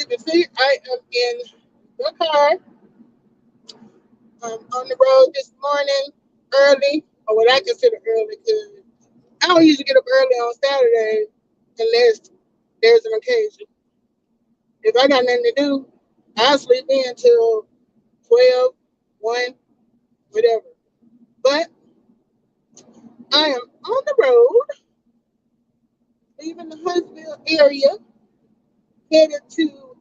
can see, I am in the car. I'm on the road this morning early, or what I consider early, because I don't usually get up early on Saturday unless there's an occasion. If I got nothing to do, I'll sleep in till 12, 1, whatever. But I am on the road, leaving the Huntsville area, headed to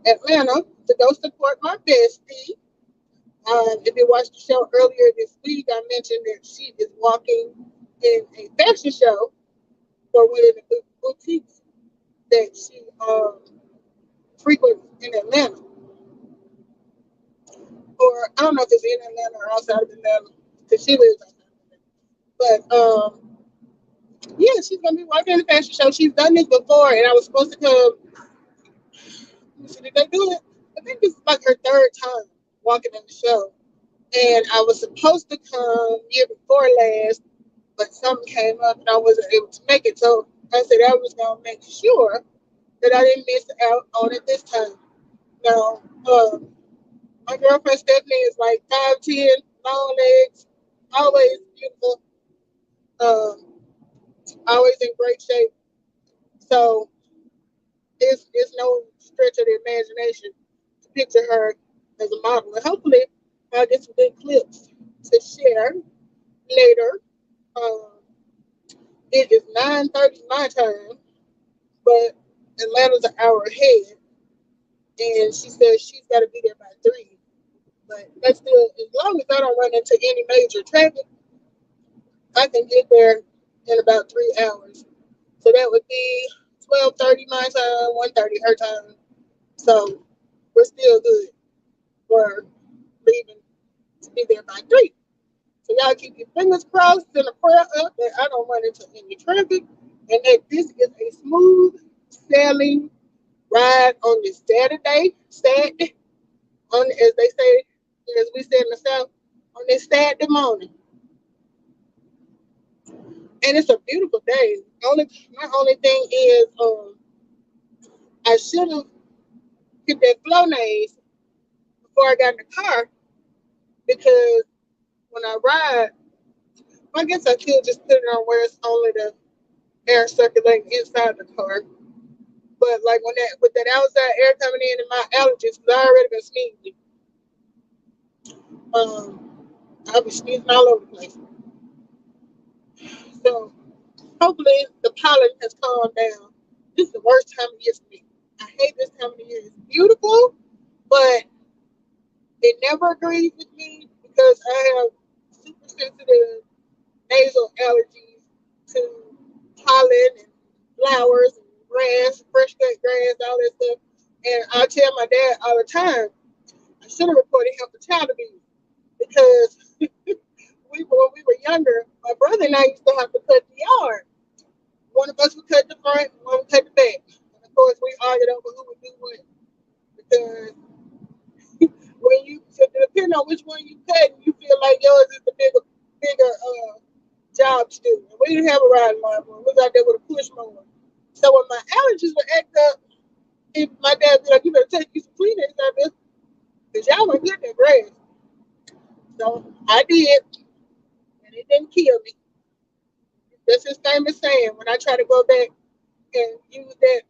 Atlanta to go support my bestie. If you watched the show earlier this week, I mentioned that she is walking in a fashion show for one of the boutiques that she frequents in Atlanta. Or I don't know if it's in Atlanta or outside of Atlanta, because she lives outside of Atlanta. But yeah, she's gonna be walking in the fashion show. She's done this before, and I was supposed to come. Did they do it? I think this is like her third time walking in the show. And I was supposed to come year before last, but something came up and I wasn't able to make it. So I said I was gonna make sure that I didn't miss out on it this time. Now, my girlfriend Stephanie is like 5'10", long legs, always beautiful, um, always in great shape. So it's no stretch of the imagination to picture her as a model. And hopefully I'll get some good clips to share later. Um, it is 9:30 my time, but Atlanta's an hour ahead, and she says she's got to be there by 3. But that's still, as long as I don't run into any major traffic, I can get there in about 3 hours. So that would be 12:30 my time, 1:30 her time. So we're still good for leaving to be there by 3. So y'all keep your fingers crossed and a prayer up that I don't run into any traffic and that this is a smooth sailing ride on this Saturday, on as they say, as we say in the South, on this Saturday morning. And it's a beautiful day. My only thing is I should have hit that Flonase before I got in the car because when I ride, I guess I could just put it on where it's only the air circulating inside the car. But like when that with that outside air coming in and my allergies, because I already been sneezing. I'll be sneezing all over the place. So hopefully the pollen has calmed down. This is the worst time of year for me. I hate this time of the year. It's beautiful, but it never agrees with me because I have super sensitive nasal allergies to pollen and flowers and grass, fresh cut grass, all that stuff. And I tell my dad all the time, I should have reported him for child abuse because when we were younger, my brother and I used to have to cut the yard. One of us would cut the front, one would cut the back. And of course, we argued over who would do what because when you, so depending on which one you cut, you feel like yours is the bigger job to do. And we didn't have a riding lawnmower. We was out there with a push mower. So when my allergies would act up, if my dad would be like, "You better take you some Kleenex out there, because y'all weren't getting that grass." So I did, and it didn't kill me. That's his famous saying. When I try to go back and use that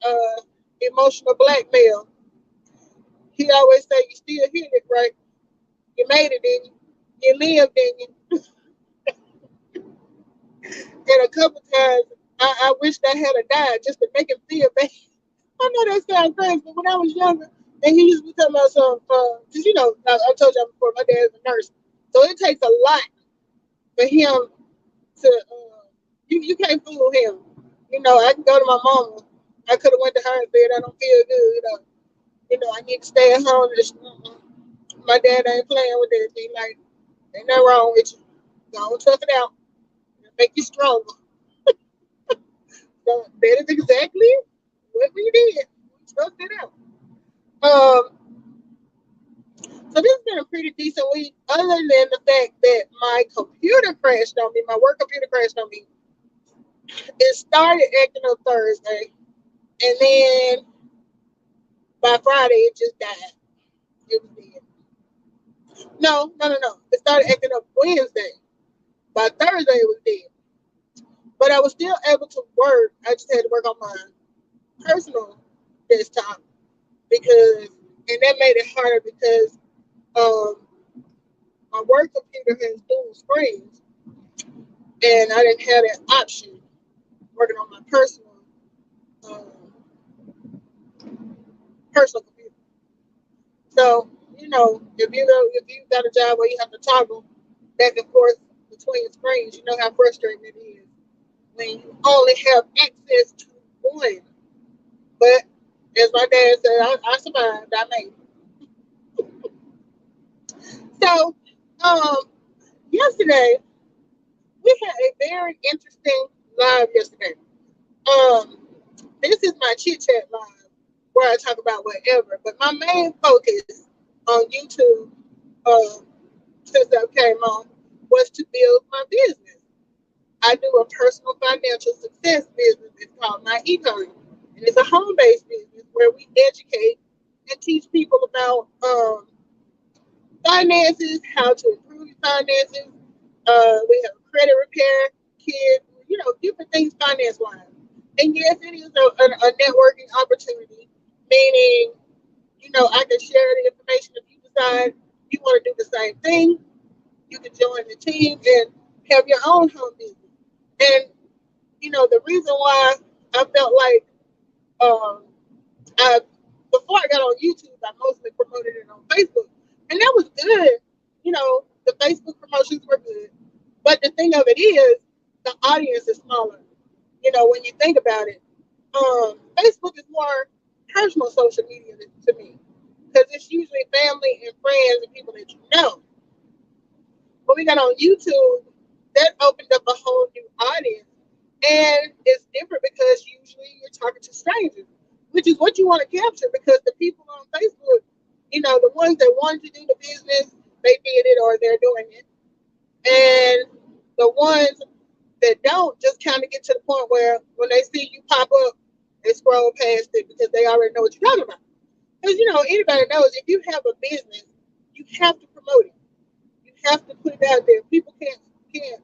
emotional blackmail, he always say, "You still hit it, right? You made it, didn't you? You lived, didn't you?" And a couple times, I wished I had a died just to make him feel bad. I know that sounds crazy, but when I was younger, and he used to tell me some, because I told you before, my dad's a nurse, so it takes a lot for him to, you can't fool him. I can go to my mama. I could have went to her and said I don't feel good. I need to stay at home. My dad ain't playing with that. He like, ain't nothing wrong with you. Go tough it out. It'll make you stronger. So that is exactly what we did. We toughed it out. Um, so this has been a pretty decent week, other than the fact that my computer crashed on me. My work computer crashed on me. It started acting up Thursday, and then By Friday, it just died. It was dead. No. It started acting up Wednesday. By Thursday, it was dead. But I was still able to work. I just had to work on my personal desktop because, and that made it harder because um, my work computer has dual screens, and I didn't have that option working on my um, personal computer. So if you got a job where you have to toggle back and forth between screens, you know how frustrating it is when you only have access to one. But as my dad said, I survived. I made it. So um, yesterday we had a very interesting live yesterday. Um, this is my chit chat live where I talk about whatever, but my main focus on YouTube um, since I came on was to build my business. I do a personal financial success business. It's called My Econ, and it's a home-based business where we educate and teach people about finances, how to improve your finances. We have a credit repair kit, different things finance-wise. And yes, it is a networking opportunity, meaning, I can share the information if you decide you want to do the same thing. You can join the team and have your own home business. And the reason why I felt like um, I before I got on YouTube, I mostly promoted it on Facebook, and that was good. The Facebook promotions were good, but the thing of it is, the audience is smaller. When you think about it, Facebook is more personal social media to me because it's usually family and friends and people that you know. When we got on YouTube, that opened up a whole new audience. And it's different because usually you're talking to strangers, which is what you want to capture because the people on Facebook, the ones that wanted to do the business, they did it or they're doing it. And the ones that don't just kind of get to the point where when they see you pop up, they scroll past it because they already know what you're talking about. Because, anybody knows if you have a business, you have to promote it. You have to put it out there. People can't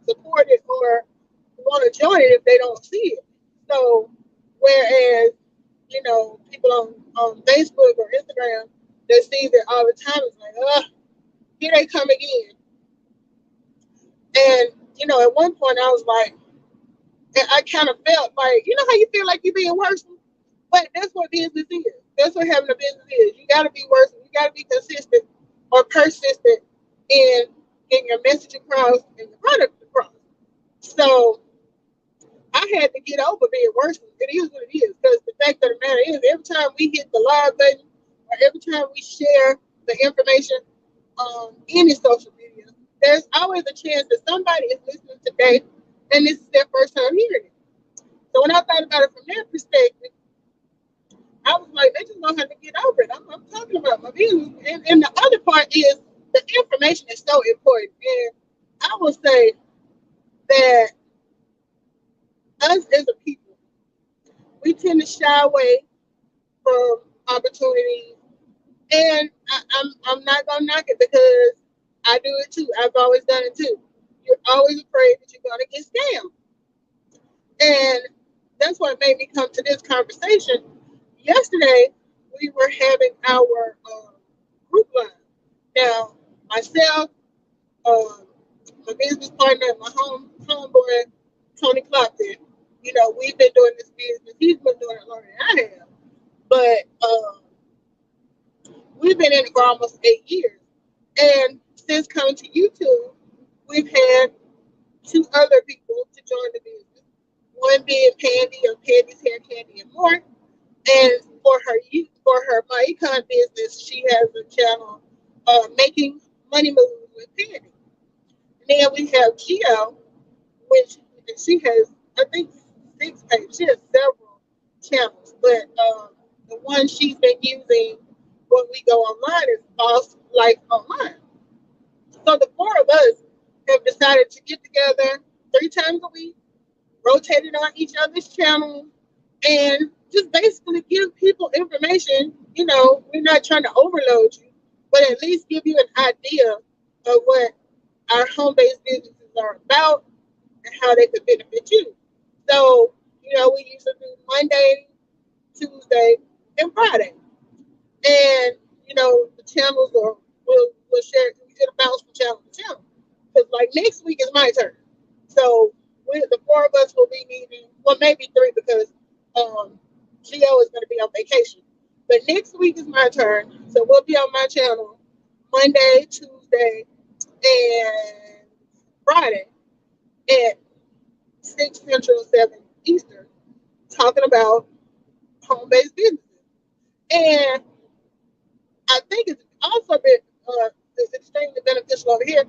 support it or want to join it if they don't see it. So whereas people on Facebook or Instagram they see that all the time, it's like, here they come again. And at one point I was like, and I kind of felt like, how you feel like you're being worse, but that's what business is. That's what having a business is. You got to be worse. You got to be consistent or persistent in your message across and your product across. So I had to get over being worse. It is what it is. Because the fact of the matter is, every time we hit the live button, or every time we share the information on any social media, there's always a chance that somebody is listening today, and this is their first time hearing it. So when I thought about it from that perspective, I was like, they just don't have to get over it. I'm talking about my business. And the other part is the information is so important. And I will say that us as a people, we tend to shy away from opportunities. And I'm not gonna knock it because I do it too. I've always done it too. You're always afraid that you're gonna get scammed, and that's what made me come to this conversation. Yesterday, we were having our group line. Now, myself, um, my business partner, and my homeboy, Tony Clockton. We've been doing this business. He's been doing it longer than I have, but we've been in it for almost 8 years. And since coming to YouTube, we've had two other people to join the business. One being Pandy of Pandy's Hair Candy and More. And for her My Econ business, she has a channel making money moves with Pandy. And then we have Geo, which she has, I think, 6 pages. She has several channels, but the one she's been using when we go online is Boss Life Online. So the four of us have decided to get together 3 times a week, rotating on each other's channels, and just basically give people information, not trying to overload you, but at least give you an idea of what our home-based businesses are about and how they could benefit you. So, we usually do Monday, Tuesday, and Friday. And, the channels are, we'll share, it'll bounce from channel to channel. Because, like, next week is my turn. So, the four of us will be meeting, well, maybe three because Gio is going to be on vacation. But next week is my turn. So, we'll be on my channel Monday, Tuesday, and Friday at 6 Central, 7 Eastern, talking about home-based businesses. And I think it's also been it's extremely beneficial over here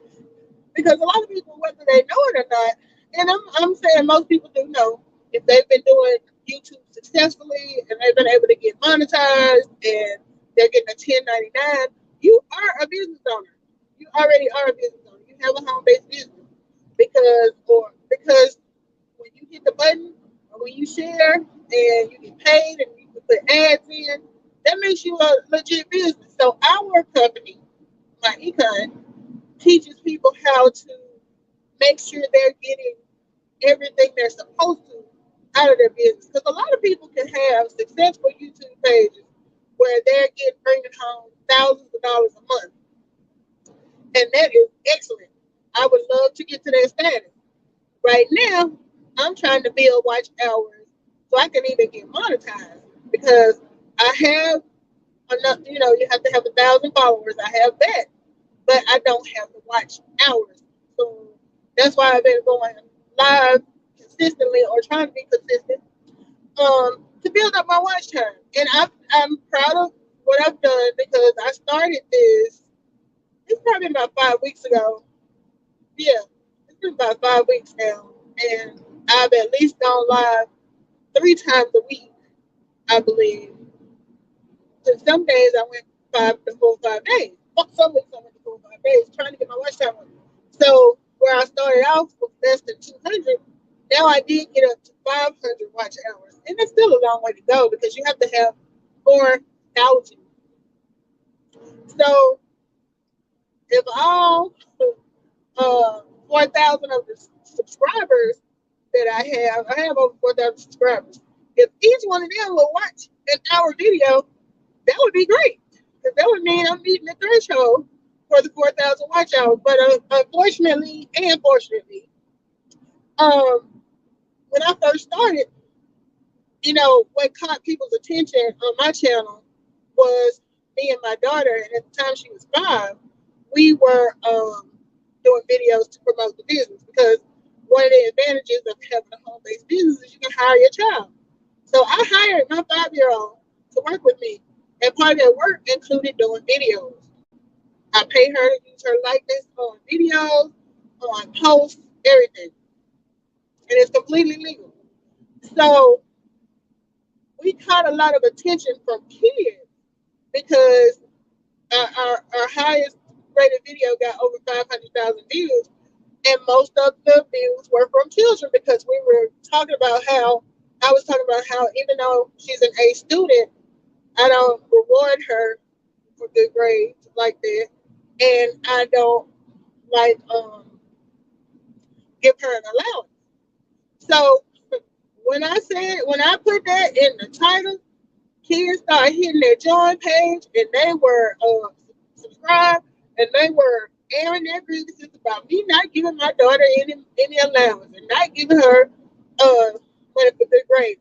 because a lot of people, whether they know it or not, and I'm saying most people do know, if they've been doing YouTube successfully and they've been able to get monetized and they're getting a 1099, you are a business owner. You already are a business owner. You have a home-based business because when you hit the button or when you share and you get paid and you can put ads in, that makes you a legit business. So our company, my Econ, teaches people how to make sure they're getting everything they're supposed to out of their business. Because a lot of people can have successful YouTube pages where they're bringing home thousands of dollars a month. And that is excellent. I would love to get to that status. Right now, I'm trying to build watch hours so I can even get monetized because I have enough, you have to have 1,000 followers. I have that, but I don't have the watch hours. So that's why I've been going live consistently or trying to be consistent to build up my watch time. And I'm proud of what I've done because I started this, it's probably about 5 weeks ago. Yeah, it's been about 5 weeks now. And I've at least gone live 3 times a week, I believe. And some days I went 5 to 4 or 5 days. Some weeks I went to 4 or 5 days trying to get my watch time on. So where I started off with less than 200, now I did get up to 500 watch hours. And it's still a long way to go because you have to have 4,000. So if all 4,000 of the subscribers that I have over 4,000 subscribers. If each one of them will watch an hour video, that would be great. Because that would mean I'm meeting the threshold for the 4,000 watch hours. But unfortunately and fortunately, when I first started, what caught people's attention on my channel was me and my daughter. And at the time she was 5, we were doing videos to promote the business because one of the advantages of having a home-based business is you can hire your child. So I hired my 5-year-old to work with me, and part of that work included doing videos. I pay her to use her likeness on videos, on posts, everything, and it's completely legal. So we caught a lot of attention from kids because our highest rated video got over 500,000 views. And most of the views were from children because we were talking about how, I was talking about how even though she's an A student, I don't reward her for good grades like that. And I don't like give her an allowance. So when I put that in the title, kids started hitting their join page and they were subscribed and they were airing their grievances about me not giving my daughter any allowance and not giving her money for good grades.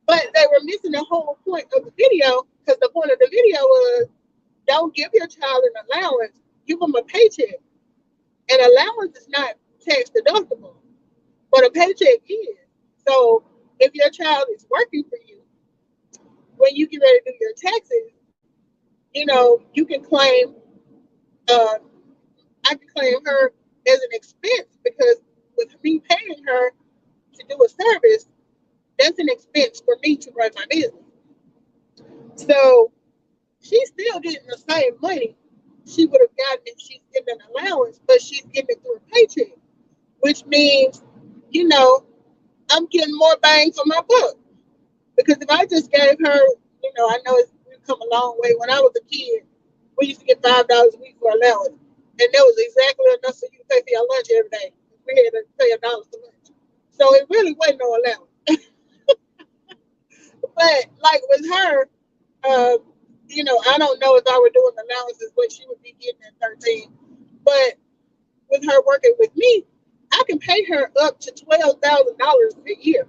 But they were missing the whole point of the video because the point of the video was don't give your child an allowance, give them a paycheck. An allowance is not tax deductible, but a paycheck is. So if your child is working for you, when you get ready to do your taxes, you can claim, I can claim her as an expense because with me paying her to do a service, that's an expense for me to run my business. So she's still getting the same money she would have gotten if she's getting an allowance, but she's getting it through a paycheck, which means, I'm getting more bang for my buck. Because if I just gave her, I know come a long way. When I was a kid, we used to get $5 a week for allowance, and that was exactly enough for you to pay for your lunch every day. We had to pay $1 for lunch, so it really wasn't no allowance. But like with her, uh, I don't know if I were doing allowances what she would be getting at 13, but with her working with me, I can pay her up to $12,000 a year.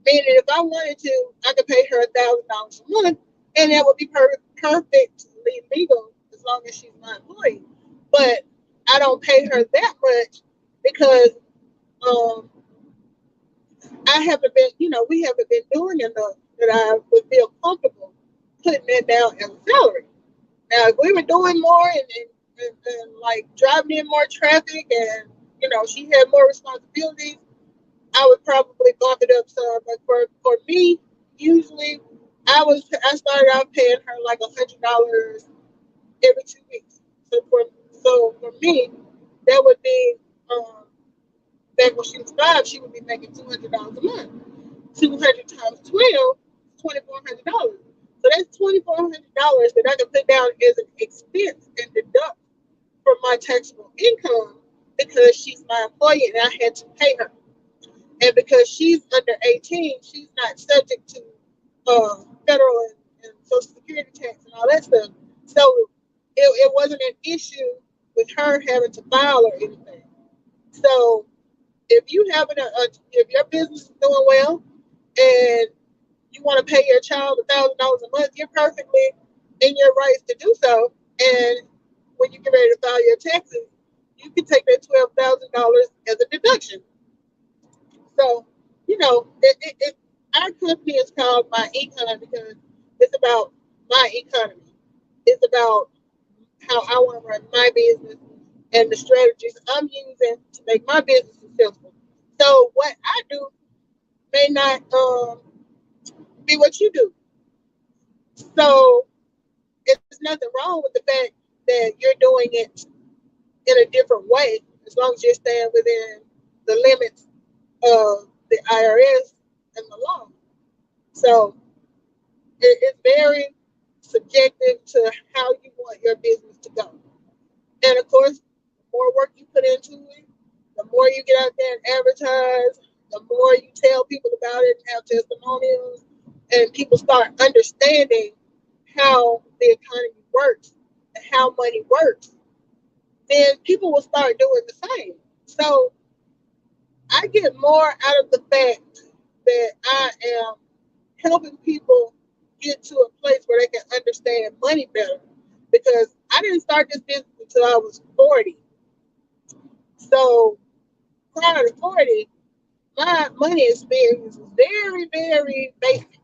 Meaning, if I wanted to, I could pay her $1,000 a month, and that would be perfectly legal as long as she's my employee. But I don't pay her that much because um, I haven't been, we haven't been doing enough that I would feel comfortable putting that down as a salary. Now, if we were doing more and like driving in more traffic and, she had more responsibilities, I would probably bump it up some. But for me, usually I started out paying her like $100 every 2 weeks. So for me, that would be back when she was 5, she would be making $200 a month. 200 times 12, $2,400. So that's $2,400 that I can put down as an expense and deduct from my taxable income because she's my employee and I had to pay her. And because she's under 18, she's not subject to federal and Social Security tax and all that stuff. So it wasn't an issue with her having to file or anything. So if your business is doing well and you want to pay your child $1,000 a month, you're perfectly in your rights to do so. And when you get ready to file your taxes, you can take that $12,000 as a deduction. So, our company is called My Econ because it's about my economy. It's about how I want to run my business and the strategies I'm using to make my business successful. So, what I do may not be what you do. So, there's nothing wrong with the fact that you're doing it in a different way, as long as you're staying within the limits of the IRS and the law. So it's very subjective to how you want your business to go. And of course, the more work you put into it, the more you get out there and advertise, the more you tell people about it and have testimonials, and people start understanding how the economy works and how money works, then people will start doing the same. So I get more out of the fact that I am helping people get to a place where they can understand money better. Because I didn't start this business until I was 40. So prior to 40, my money experience was very, very basic.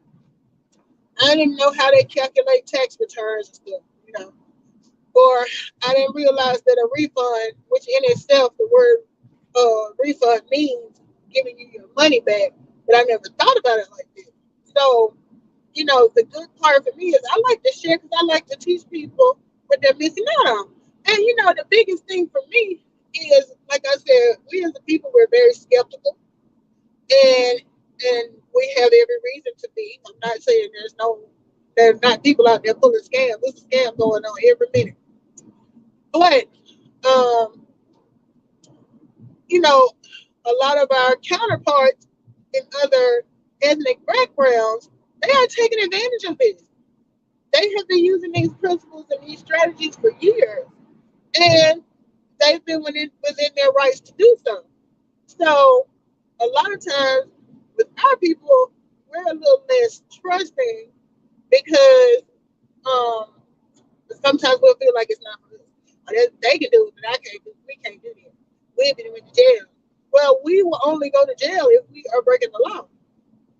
I didn't know how they calculate tax returns and stuff. Or I didn't realize that a refund, which in itself the word refund means giving you your money back, but I never thought about it like this. So, the good part for me is I like to share because I like to teach people what they're missing out on. And the biggest thing for me is, like I said, we as a people we're very skeptical, and we have every reason to be. I'm not saying there's not people out there pulling scams. There's a scam going on every minute. But um, a lot of our counterparts in other ethnic backgrounds, they are taking advantage of this. They have been using these principles and these strategies for years, and they've been within their rights to do so. So, a lot of times with our people, we're a little less trusting because um, sometimes we'll feel like it's not for us. They can do it, but I can't do it. We can't do it. We'll be went to jail. Well, we will only go to jail if we are breaking the law.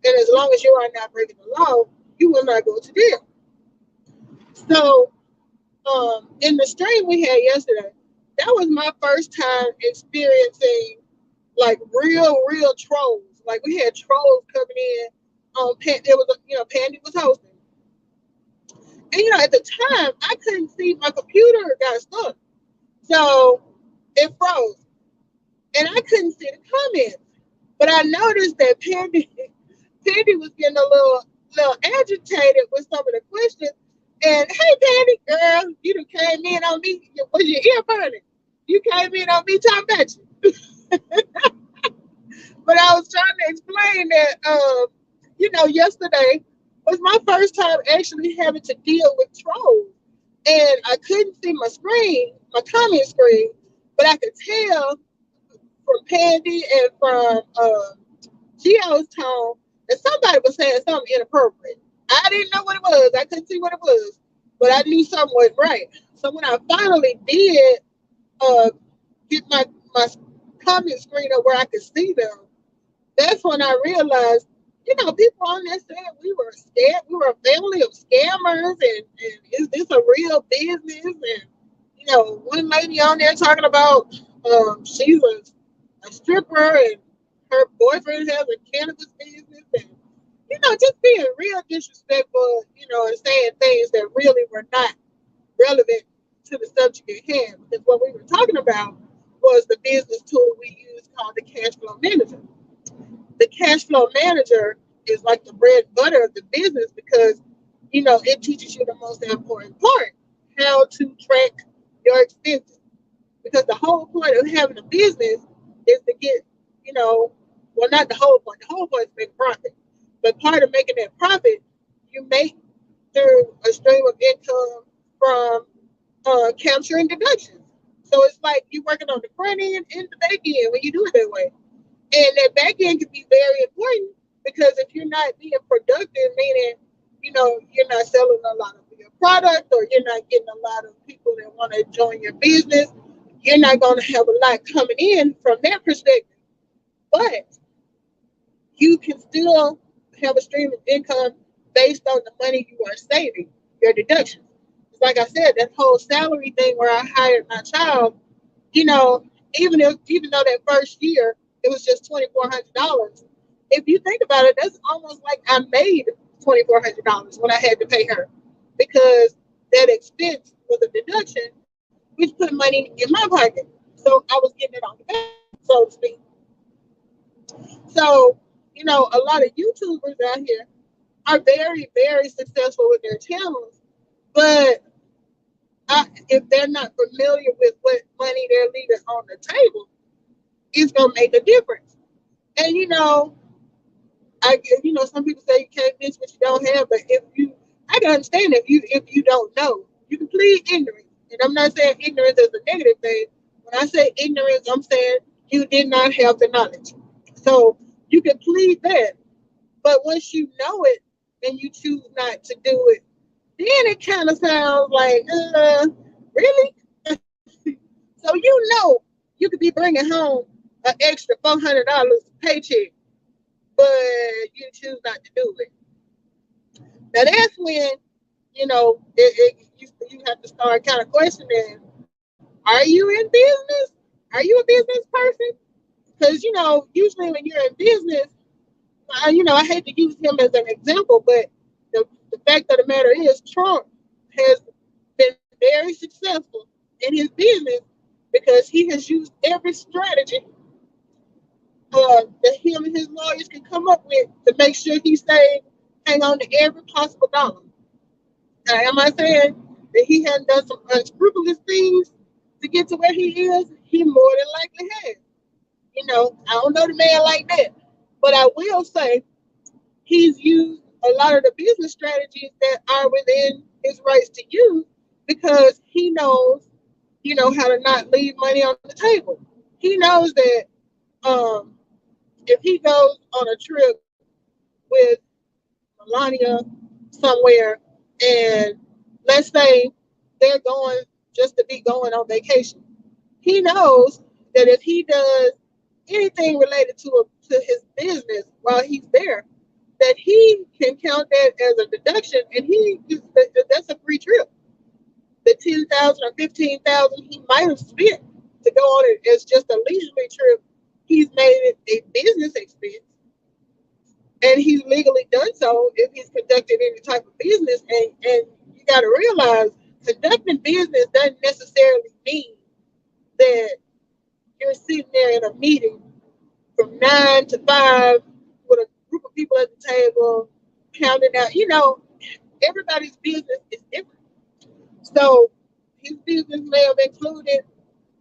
And as long as you are not breaking the law, you will not go to jail. So, in the stream we had yesterday, that was my first time experiencing like real trolls. Like we had trolls coming in. It was Pandy was hosting, and at the time I couldn't see my computer got stuck, so it froze, and I couldn't see the comments. But I noticed that Pandy was getting a little agitated with some of the questions, And hey, Patty, girl, you done came in on me. Was your ear burning? You came in on me talking about you. But I was trying to explain that, yesterday was my first time actually having to deal with trolls. And I couldn't see my screen, my comment screen, but I could tell from Pandy and from Geo's tone that somebody was saying something inappropriate. I didn't know what it was. I couldn't see what it was, but I knew something wasn't right. So when I finally did uh, get my comment screen up where I could see them, that's when I realized, people on there said we were scared. We were a family of scammers, and is this a real business? And one lady on there talking about she's a stripper and her boyfriend has a cannabis business, and just being real disrespectful, and saying things that really were not relevant to the subject at hand. Because what we were talking about was the business tool we use called the cash flow manager. The cash flow manager is like the bread and butter of the business because it teaches you the most important part, how to track your expenses. Because the whole point of having a business is to get, well, not the whole point. The whole point is to make profit. But part of making that profit, you make through a stream of income from capturing deductions. So it's like you're working on the front end and the back end when you do it that way. And that back end can be very important because if you're not being productive, meaning, you're not selling a lot of your product or you're not getting a lot of people that want to join your business, you're not going to have a lot coming in from that perspective. But you can still have a stream of income based on the money you are saving, your deductions. It's like I said, that whole salary thing where I hired my child, you know, even though that first year it was just $2,400. If you think about it, that's almost like I made $2,400 when I had to pay her because that expense was a deduction, which put money in my pocket. So I was getting it on the back, so to speak. So, a lot of YouTubers out here are very, very successful with their channels, but if they're not familiar with what money they're leaving on the table, it's gonna make a difference. And some people say you can't miss what you don't have, but I can understand if you don't know, you can plead ignorance. And I'm not saying ignorance is a negative thing. When I say ignorance, I'm saying you did not have the knowledge. So you can plead that, but once you know it and you choose not to do it, then it kind of sounds like, really? So you could be bringing home an extra $400 paycheck, but you choose not to do it. Now that's when you have to start kind of questioning: are you in business? Are you a business person? Because usually when you're in business, I hate to use him as an example, but the fact of the matter is, Trump has been very successful in his business because he has used every strategy that him and his lawyers can come up with to make sure he stays hang on to every possible dollar. Now, am I saying that he hasn't done some unscrupulous things to get to where he is? He more than likely has. I don't know the man like that, but I will say he's used a lot of the business strategies that are within his rights to use because he knows, how to not leave money on the table. He knows that um, if he goes on a trip with Melania somewhere, and let's say they're going just to be going on vacation, he knows that if he does anything related to his business while he's there, that he can count that as a deduction, and that's a free trip. The 10,000 or 15,000 he might have spent to go on it as just a leisurely trip, he's made it a business expense, and he's legally done so if he's conducted any type of business. And you got to realize conducting business doesn't necessarily mean that you're sitting there in a meeting from 9 to 5 with a group of people at the table, pounding out. Everybody's business is different. So his business may have included,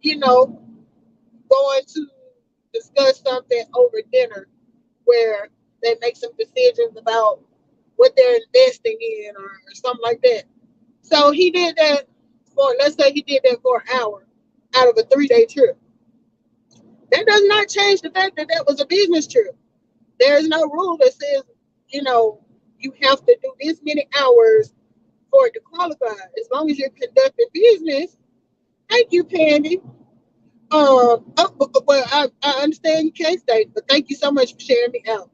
you know, going to discuss something over dinner where they make some decisions about what they're investing in or something like that. So he did that for, let's say he did that for an hour out of a 3 day trip. That does not change the fact that that was a business trip. There is no rule that says, you know, you have to do this many hours for it to qualify. As long as you're conducting business. Thank you, Candy. Well, I understand you can't stay, but thank you so much for sharing me out.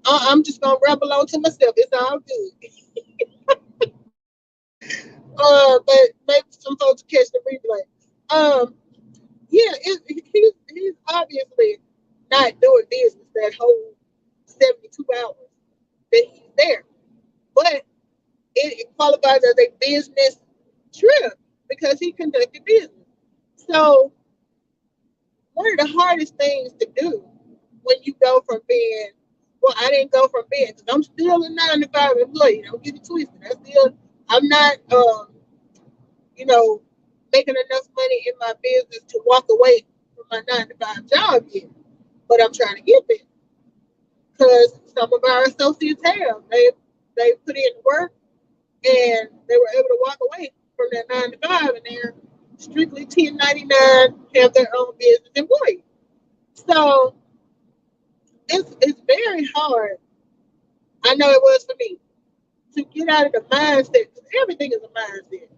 I'm just gonna ramble on to myself. It's all good. But maybe some folks catch the replay. Yeah, he's obviously not doing business that whole 72 hours that he's there, but it qualifies as a business trip because he conducted business. So one of the hardest things to do when you go from being, well, I didn't go from being, because I'm still a 9 to 5 employee. Don't get it twisted. I'm not, you know, making enough money in my business to walk away from my 9 to 5 job yet. But I'm trying to get there because some of our associates have. They put in work and they were able to walk away from that 9 to 5 and they're strictly 1099, have their own business employee. So it's very hard. I know it was for me to get out of the mindset because everything is a mindset.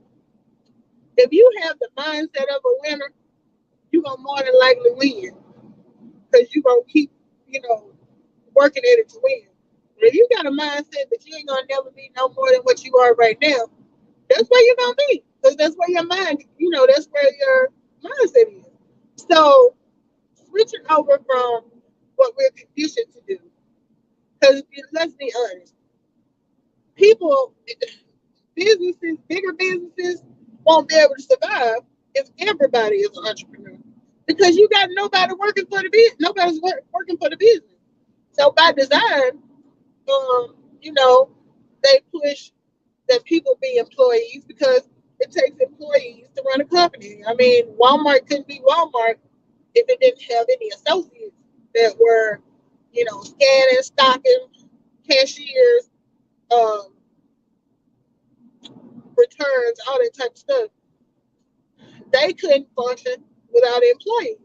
If you have the mindset of a winner, you're gonna more than likely win because you're gonna keep, you know, working at it to win. But if you got a mindset that you ain't gonna never be no more than what you are right now, that's where you're gonna be. Because that's where your mind, you know, that's where your mindset is. So switching over from what we're conditioned to do. Because let's be honest, people, businesses, bigger businesses won't be able to survive if everybody is an entrepreneur. Because you got nobody working for the business. Nobody's working for the business. So by design, you know, they push that people be employees because it takes employees to run a company. I mean, Walmart couldn't be Walmart if it didn't have any associates that were, you know, scanning, stocking, cashiers, um, returns, all that type of stuff. They couldn't function without employees.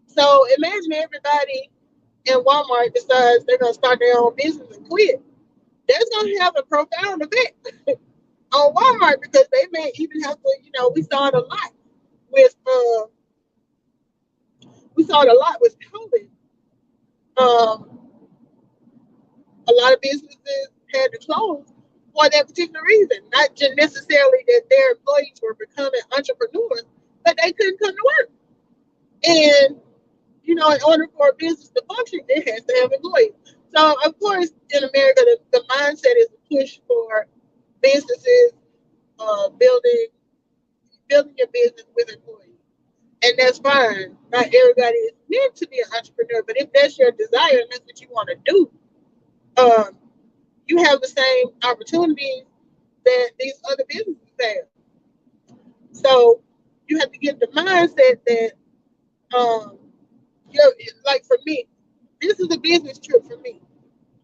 So imagine everybody in Walmart decides they're going to start their own business and quit. That's going to have a profound effect on Walmart because they may even have to, you know, with uh, we saw it a lot with COVID. Um, a lot of businesses had to close for that particular reason, not just necessarily that their employees were becoming entrepreneurs, but they couldn't come to work. And you know, in order for a business to function, it has to have employees. So, of course, in America, the mindset is to push for businesses building your business with employees, and that's fine. Not everybody is meant to be an entrepreneur, but if that's your desire and that's what you want to do, um, you have the same opportunities that these other businesses have. So you have to get the mindset that, um, you're, like for me, this is a business trip for me.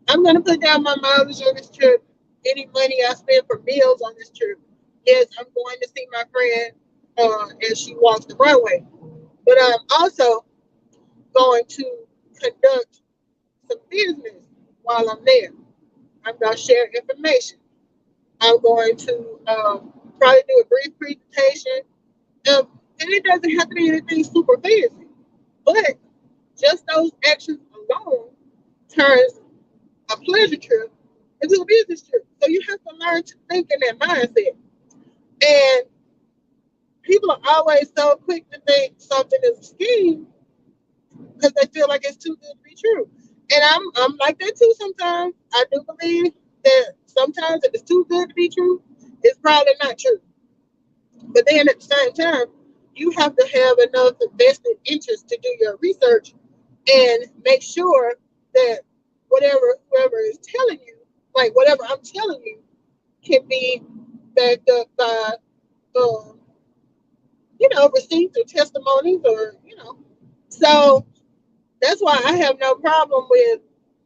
I'm going to put down my mileage on this trip. Any money I spend for meals on this trip. Yes, I'm going to see my friend as she walks the runway. But I'm also going to conduct some business while I'm there. I'm going to share information. I'm going to probably do a brief presentation. And it doesn't have to be anything super fancy. But just those actions alone turns a pleasure trip into a business trip. So you have to learn to think in that mindset. And people are always so quick to think something is a scheme because they feel like it's too good to be true. And I'm like that too sometimes. I do believe that sometimes if it's too good to be true, it's probably not true. But then at the same time, you have to have enough invested interest to do your research and make sure that whoever is telling you, like whatever I'm telling you, can be backed up by, um, receipts or testimonies or, So that's why I have no problem with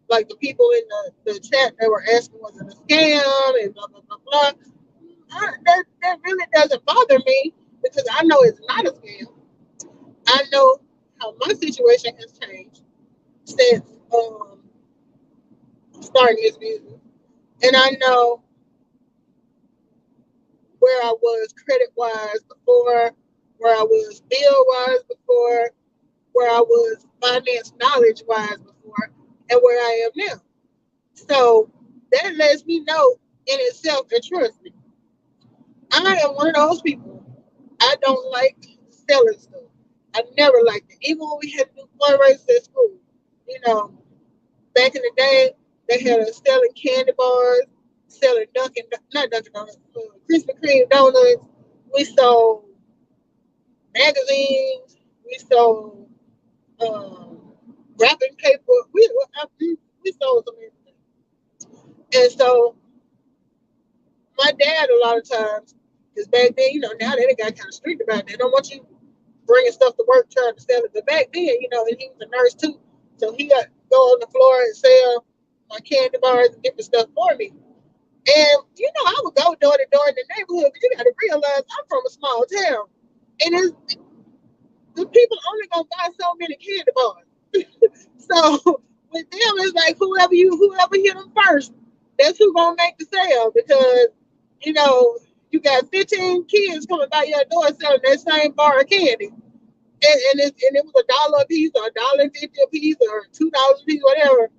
like the people in the chat that were asking was it a scam and blah blah blah blah. That really doesn't bother me because I know it's not a scam. I know how my situation has changed since starting this business, and I know where I was credit wise before, where I was bill wise before, where I was finance knowledge wise before, and where I am now. So that lets me know in itself and trust me. I am one of those people. I don't like selling stuff. I never liked it. Even when we had to do fundraisers at school, you know, back in the day, they had us selling candy bars, selling not Dunkin' Donuts, Krispy Kreme donuts. We sold magazines. We sold wrapping paper. We sold some everything. And so my dad, a lot of times, because back then, now they got kind of strict about it. They don't want you bringing stuff to work trying to sell it. But back then, and he was a nurse too. So he got to go on the floor and sell my candy bars and different stuff for me. And, I would go door to door in the neighborhood, but you got to realize I'm from a small town. And the people only going to buy so many candy bars. So with them, it's like whoever hit them first, that's who going to make the sale because, you got 15 kids coming by your door selling that same bar of candy. And it was $1 a piece or $1.50 a piece or $2 a piece, whatever.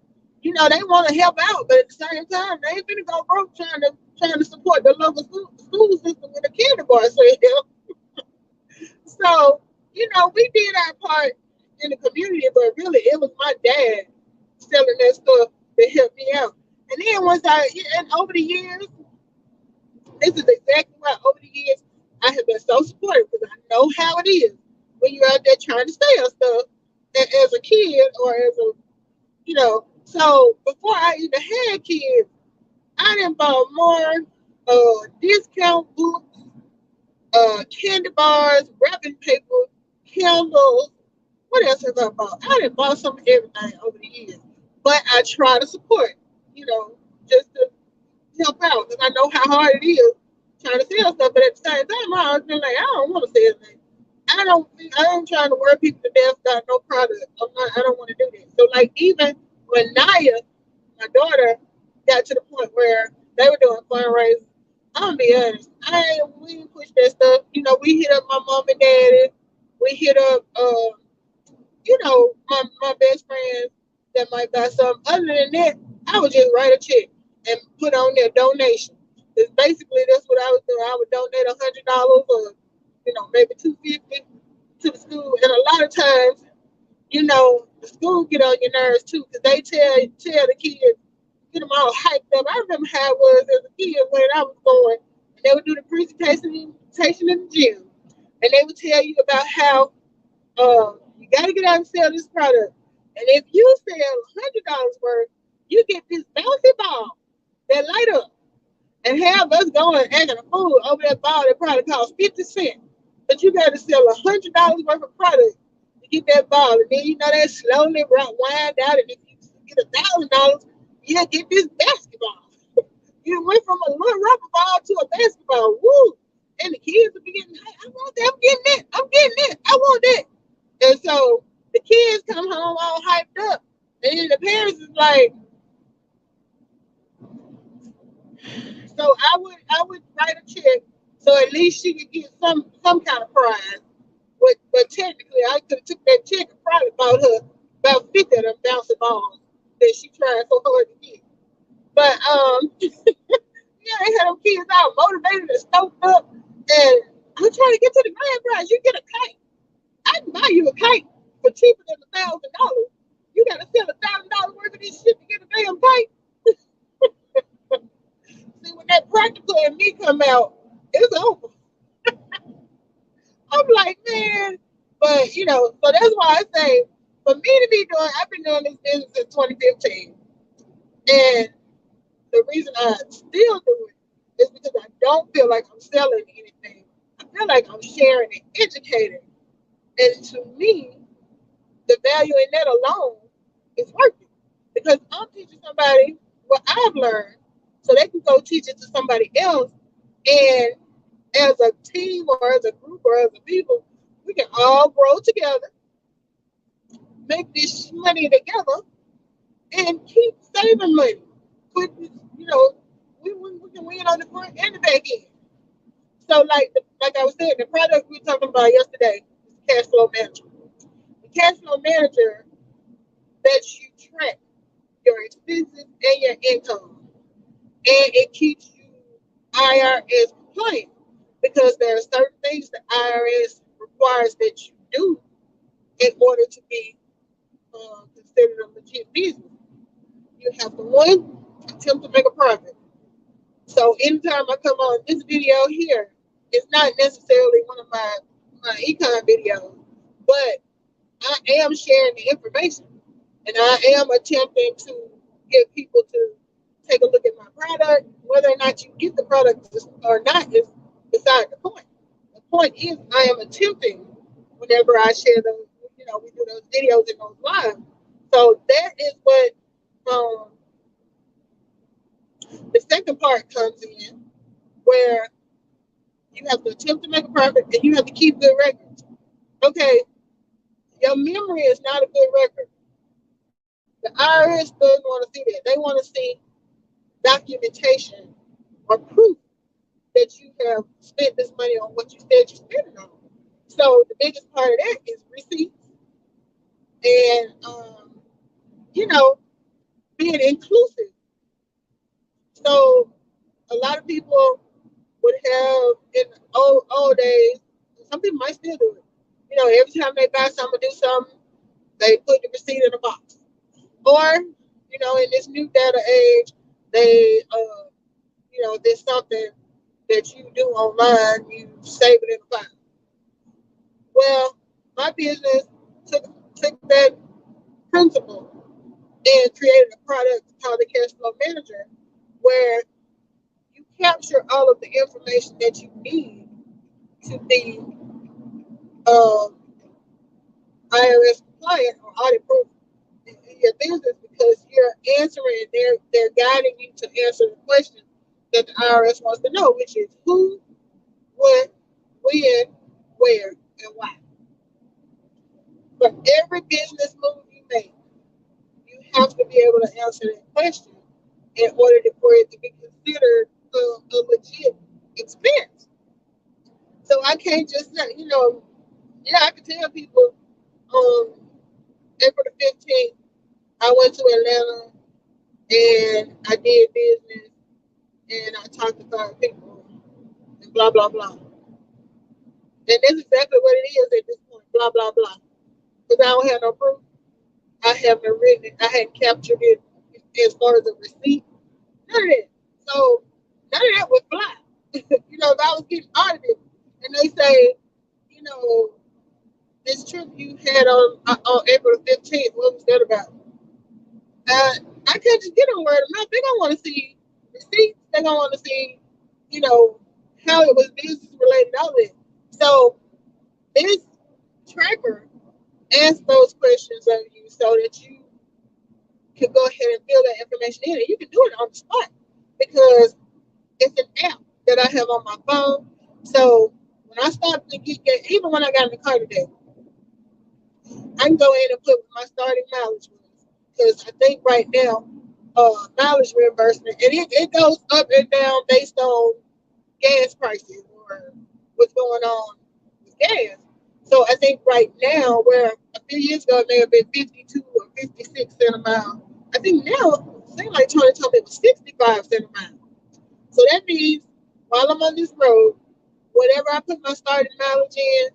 They want to help out, but at the same time, they ain't finna go broke trying to support the local school system with a candy bar sale. So, we did our part in the community, but really it was my dad selling that stuff that helped me out. And then and over the years, this is exactly why over the years I have been so supportive because I know how it is when you're out there trying to sell stuff as a kid or as a, So before I even had kids, I done bought more discount books, candy bars, wrapping paper, candles. What else have I bought? I done bought some of everything over the years. But I try to support, just to help out because I know how hard it is trying to sell stuff. But at the same time, I always been like, I don't want to sell anything. I ain't trying to work people to death, got no product. I don't want to do that. So like even when Naya, my daughter, got to the point where they were doing fundraisers, I'm gonna be honest, we didn't push that stuff. We hit up my mom and daddy, we hit up my best friends that might buy something. Other than that, I would just write a check and put on their donation. It's basically that's what I was doing. I would donate $100 or maybe $250 to the school. And a lot of times, the school get on your nerves too, because they tell the kids, get them all hyped up. I remember how it was as a kid when I was going, and they would do the presentation in the gym, and they would tell you about how you got to get out and sell this product. And if you sell $100 worth, you get this bouncy ball that light up. And have us going acting a fool over that ball that probably costs 50 cents. But you got to sell $100 worth of product to get that ball. And then that slowly wind out. And if you get $1,000, you get this basketball. You went from a little rubber ball to a basketball. Woo! And the kids are getting, I want that. I'm getting that. I'm getting that. I want that. And so the kids come home all hyped up. And then the parents is like, so I would write a check so at least she could get some kind of prize. But technically I could have took that check and probably bought her about 50 of them bouncing balls that she tried so hard to get. But yeah, they had them kids all motivated and stoked up. And I'm trying to get to the grand prize. You get a kite. I can buy you a kite for cheaper than $1,000. You gotta sell $1,000 worth of this shit to get a damn kite. See, when that practical in me come out, it's over. I'm like, man, but so that's why I say, for me to be I've been doing this business since 2015, and the reason I still do it is because I don't feel like I'm selling anything. I feel like I'm sharing and educating. And to me, the value in that alone is worth it. Because I'm teaching somebody what I've learned so they can go teach it to somebody else. And as a team or as a group or as a people, we can all grow together, make this money together, and keep saving money. Quit, you know, we can win on the front and the back end. So, like I was saying, the product we were talking about yesterday is cash flow manager. The cash flow manager lets you track your expenses and your income, and it keeps you IRS compliant because there are certain things the IRS requires that you do in order to be considered a legit business. You have to one attempt to make a profit. So anytime I come on this video here, it's not necessarily one of my econ videos, but I am sharing the information, and I am attempting to get people to take a look at my product. Whether or not you get the product or not is beside the point. The point is I am attempting whenever I share those, we do those videos and those lives. So that is what um, the second part comes in, where you have to attempt to make a profit and you have to keep good records. Okay, your memory is not a good record. The IRS doesn't want to see that. They want to see documentation or proof that you have spent this money on what you said you spent it on. So the biggest part of that is receipts and being inclusive. So a lot of people would have in the old days, some people might still do it. Every time they buy something or do something, they put the receipt in a box. Or, in this new data age, they, there's something that you do online, you save it in a file. Well, my business took that principle and created a product called the Cash Flow Manager, where you capture all of the information that you need to be um, IRS compliant or audit proof in your business, because you're answering, they're guiding you to answer the questions that the IRS wants to know, which is who, what, when, where, and why. For every business move you make, you have to be able to answer that question in order for it to be considered a legit expense. So I can't just say, I can tell people um, April the 15th, I went to Atlanta and I did business and I talked to 5 people and blah, blah, blah. And that's exactly what it is at this point, blah, blah, blah. Because I don't have no proof. I haven't written it. I hadn't captured it as far as a receipt. None of that. So none of that would fly. If I was getting audited and they say, this trip you had on April 15th, what was that about? I can't just get them word of mouth. They're going to want to see receipts. They're going to want to see, how it was business related, all that. So this tracker asks those questions of you so that you can go ahead and fill that information in. And you can do it on the spot because it's an app that I have on my phone. So when I start to get, even when I got in the car today, I can go in and put my starting mileage was, because I think right now, mileage reimbursement, and it goes up and down based on gas prices or what's going on with gas. So I think right now, where a few years ago it may have been 52 or 56 cents a mile, I think now it seems like Tony told me it was 65 cents a mile. So that means while I'm on this road, whatever I put my starting mileage in,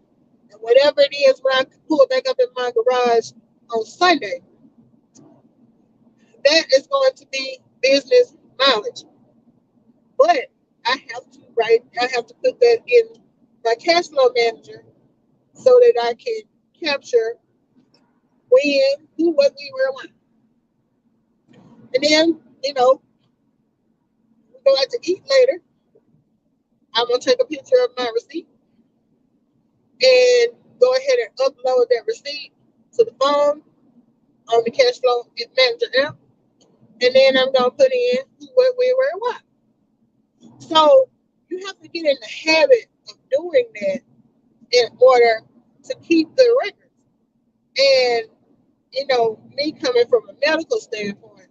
and whatever it is when I pull back up in my garage on Sunday, that is going to be business mileage. But I have to put that in my cash flow manager so that I can capture when, who, what, we, where, when. And then, we go out to eat later. I'm gonna take a picture of my receipt and go ahead and upload that receipt to the phone on the cash flow manager app, and then I'm gonna put in who, what, where, what. So you have to get in the habit of doing that in order to keep the records. And me coming from a medical standpoint,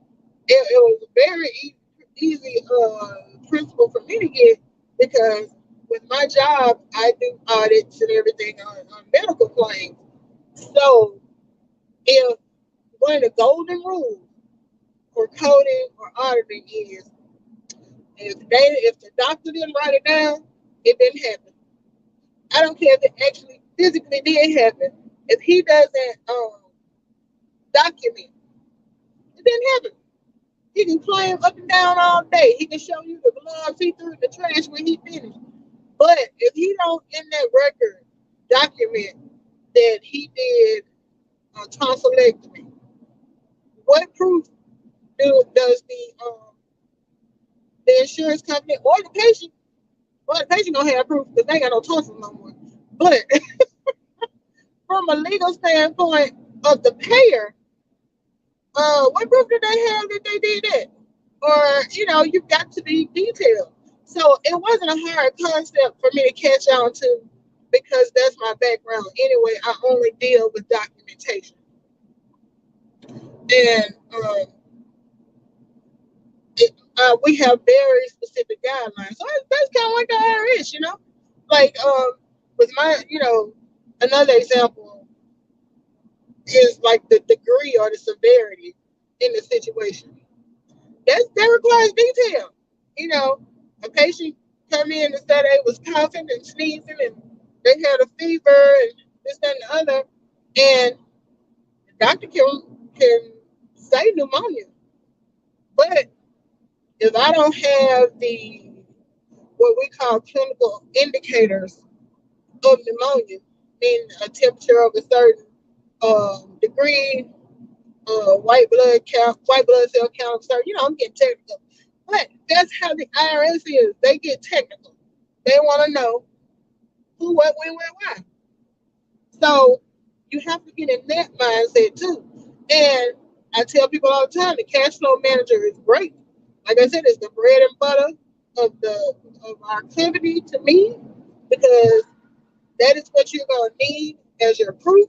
it was a very easy principle for me to get because with my job, I do audits and everything on medical claims. So if one of the golden rules for coding or auditing is if the doctor didn't write it down, it didn't happen. I don't care if it actually physically did happen. If he doesn't document, it didn't happen. He can claim up and down all day. He can show you the gloves he threw in the trash when he finished. But if he don't in that record document that he did a tonsillectomy, what proof does the insurance company or the patient? Well, the patient don't have proof because they ain't got no tonsils no more. But from a legal standpoint of the payer, what proof do they have that they did that? Or, you've got to be detailed. So it wasn't a hard concept for me to catch on to because that's my background. Anyway, I only deal with documentation. And we have very specific guidelines. So that's kind of like the IRS, Like with my, another example is like the degree or the severity in the situation. That requires detail. A patient come in and said they was coughing and sneezing and they had a fever and this, that, and the other. And the doctor can say pneumonia. But if I don't have the what we call clinical indicators of pneumonia, meaning a temperature of a certain degree, white blood cell count, I'm getting technical. But that's how the IRS is. They get technical. They want to know who, what, when, where, why. So you have to get in that mindset too. And I tell people all the time, the cash flow manager is great. Like I said, it's the bread and butter of our activity to me because that is what you're going to need as your proof.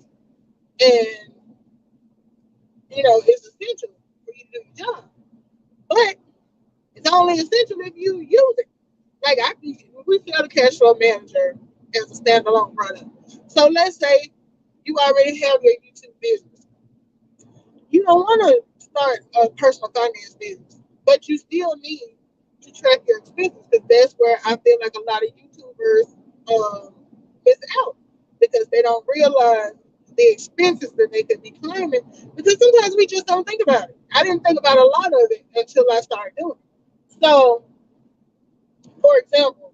And, it's essential for you to do your job. But it's only essential if you use it. Like we sell the cash flow manager as a standalone product. So let's say you already have your YouTube business. You don't want to start a personal finance business, but you still need to track your expenses because that's where I feel like a lot of YouTubers miss out because they don't realize the expenses that they could be claiming because sometimes we just don't think about it. I didn't think about a lot of it until I started doing it. So, for example,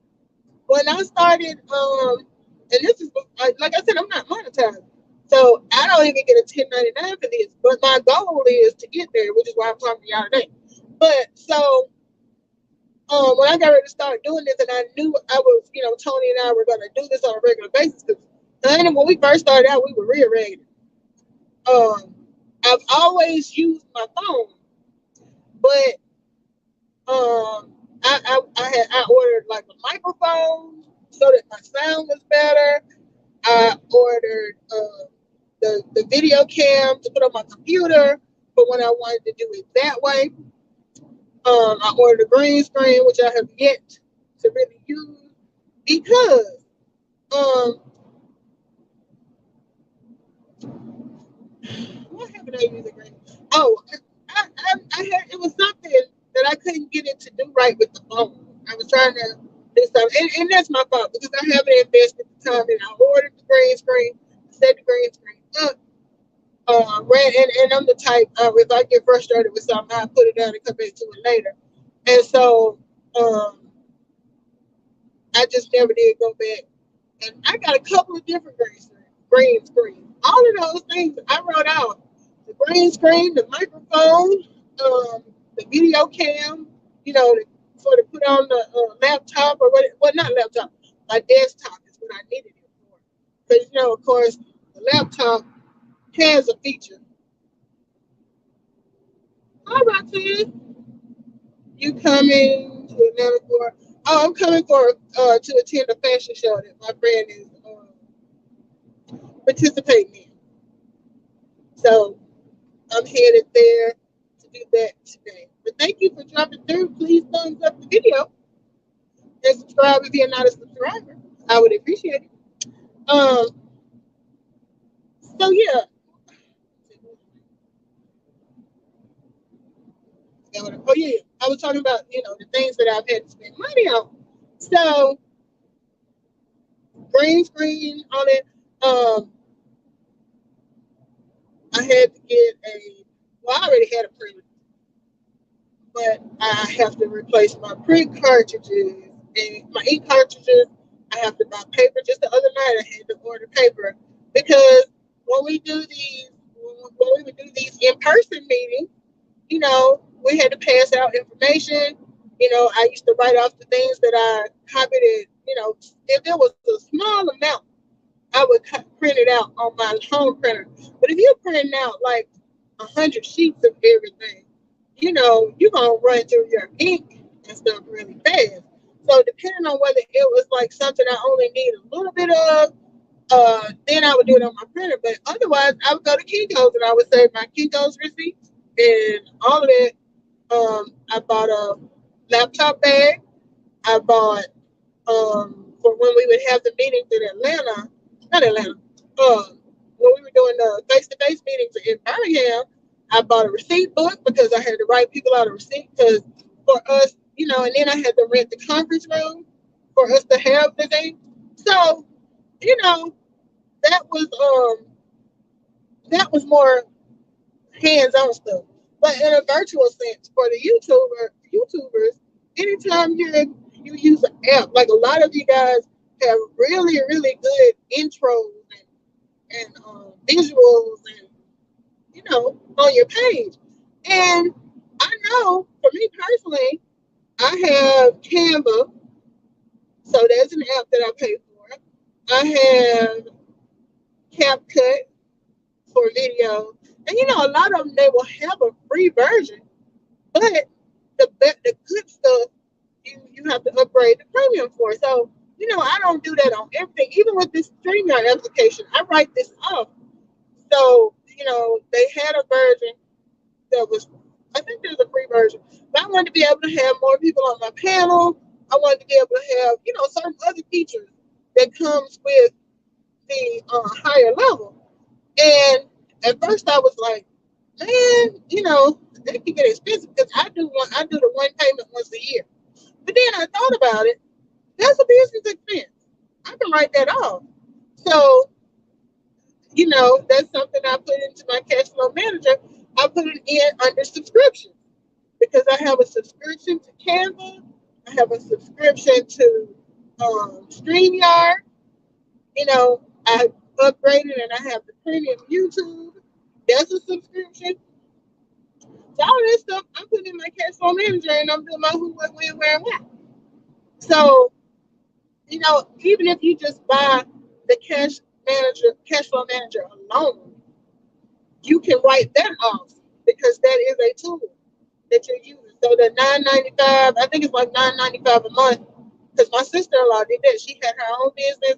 when I started, and this is like I said, I'm not monetized, so I don't even get a 1099 for this. But my goal is to get there, which is why I'm talking to y'all today. But so, when I got ready to start doing this, and I knew I was, Tony and I were going to do this on a regular basis. Because when we first started out, we were real ragged. I've always used my phone, but I ordered like a microphone so that my sound was better. I ordered the video cam to put on my computer for when I wanted to do it that way. I ordered a green screen, which I have yet to really use because what happened? I use a green. Oh, I had it was something that I couldn't get it to do right with the phone. I was trying to do something, and that's my fault because I haven't invested the time. And I ordered the green screen, set the green screen up. And I'm the type if I get frustrated with something, I put it down and come back to it later. And so I just never did go back. And I got a couple of different green screens. All of those things I wrote out: the green screen, the microphone, the video cam, the for to put on the laptop or what? Well, not laptop, my desktop is what I needed it for. Because of course, the laptop has a feature. All right, sis, you coming to Atlanta for? Oh, I'm coming for to attend a fashion show that my friend is participating in. So I'm headed there to do that today. But thank you for dropping through. Please thumbs up the video and subscribe if you're not a subscriber. I would appreciate it. Um, so yeah. Oh yeah, I was talking about the things that I've had to spend money on. So green screen on it. I had to get a. Well, I already had a printer, but I have to replace my print cartridges and my ink cartridges. I have to buy paper. Just the other night, I had to order paper because when we do these, when we would do these in-person meetings, we had to pass out information. I used to write off the things that I copied it. If there was a small amount, I would print it out on my home printer. But if you're printing out like 100 sheets of everything, you're gonna run through your ink and stuff really fast. So depending on whether it was like something I only need a little bit of, then I would do it on my printer. But otherwise, I would go to Kinko's and I would save my Kinko's receipts and all of that. I bought a laptop bag. I bought for when we would have the meetings in Atlanta, not Atlanta. When we were doing the face-to-face meetings in Birmingham, I bought a receipt book because I had to write people out a receipt because for us, and then I had to rent the conference room for us to have the thing. So, you know, that was more hands-on stuff. But in a virtual sense, for the YouTubers, anytime you use an app, like a lot of you guys have really, really good intros and visuals and on your page. And I know for me personally, I have Canva, so there's an app that I pay for. I have CapCut for video. And a lot of them they will have a free version, but the good stuff you have to upgrade the premium for. So I don't do that on everything. Even with this StreamYard application, I write this off. So they had a version that was, I think there's a free version, but I wanted to be able to have more people on my panel. I wanted to be able to have certain other features that comes with the higher level. And at first I was like, man, they can get expensive because I do the one payment once a year. But then I thought about it. That's a business expense. I can write that off. So, that's something I put into my cash flow manager. I put it in under subscription because I have a subscription to Canva. I have a subscription to StreamYard. I upgraded and I have the premium YouTube. That's a subscription. So all that stuff I'm putting in my cash flow manager and I'm doing my who, what, when, where, and what. So, even if you just buy the cash flow manager alone, you can write that off because that is a tool that you're using. So the $9.95, I think it's like $9.95 a month. Because my sister-in-law did that. She had her own business,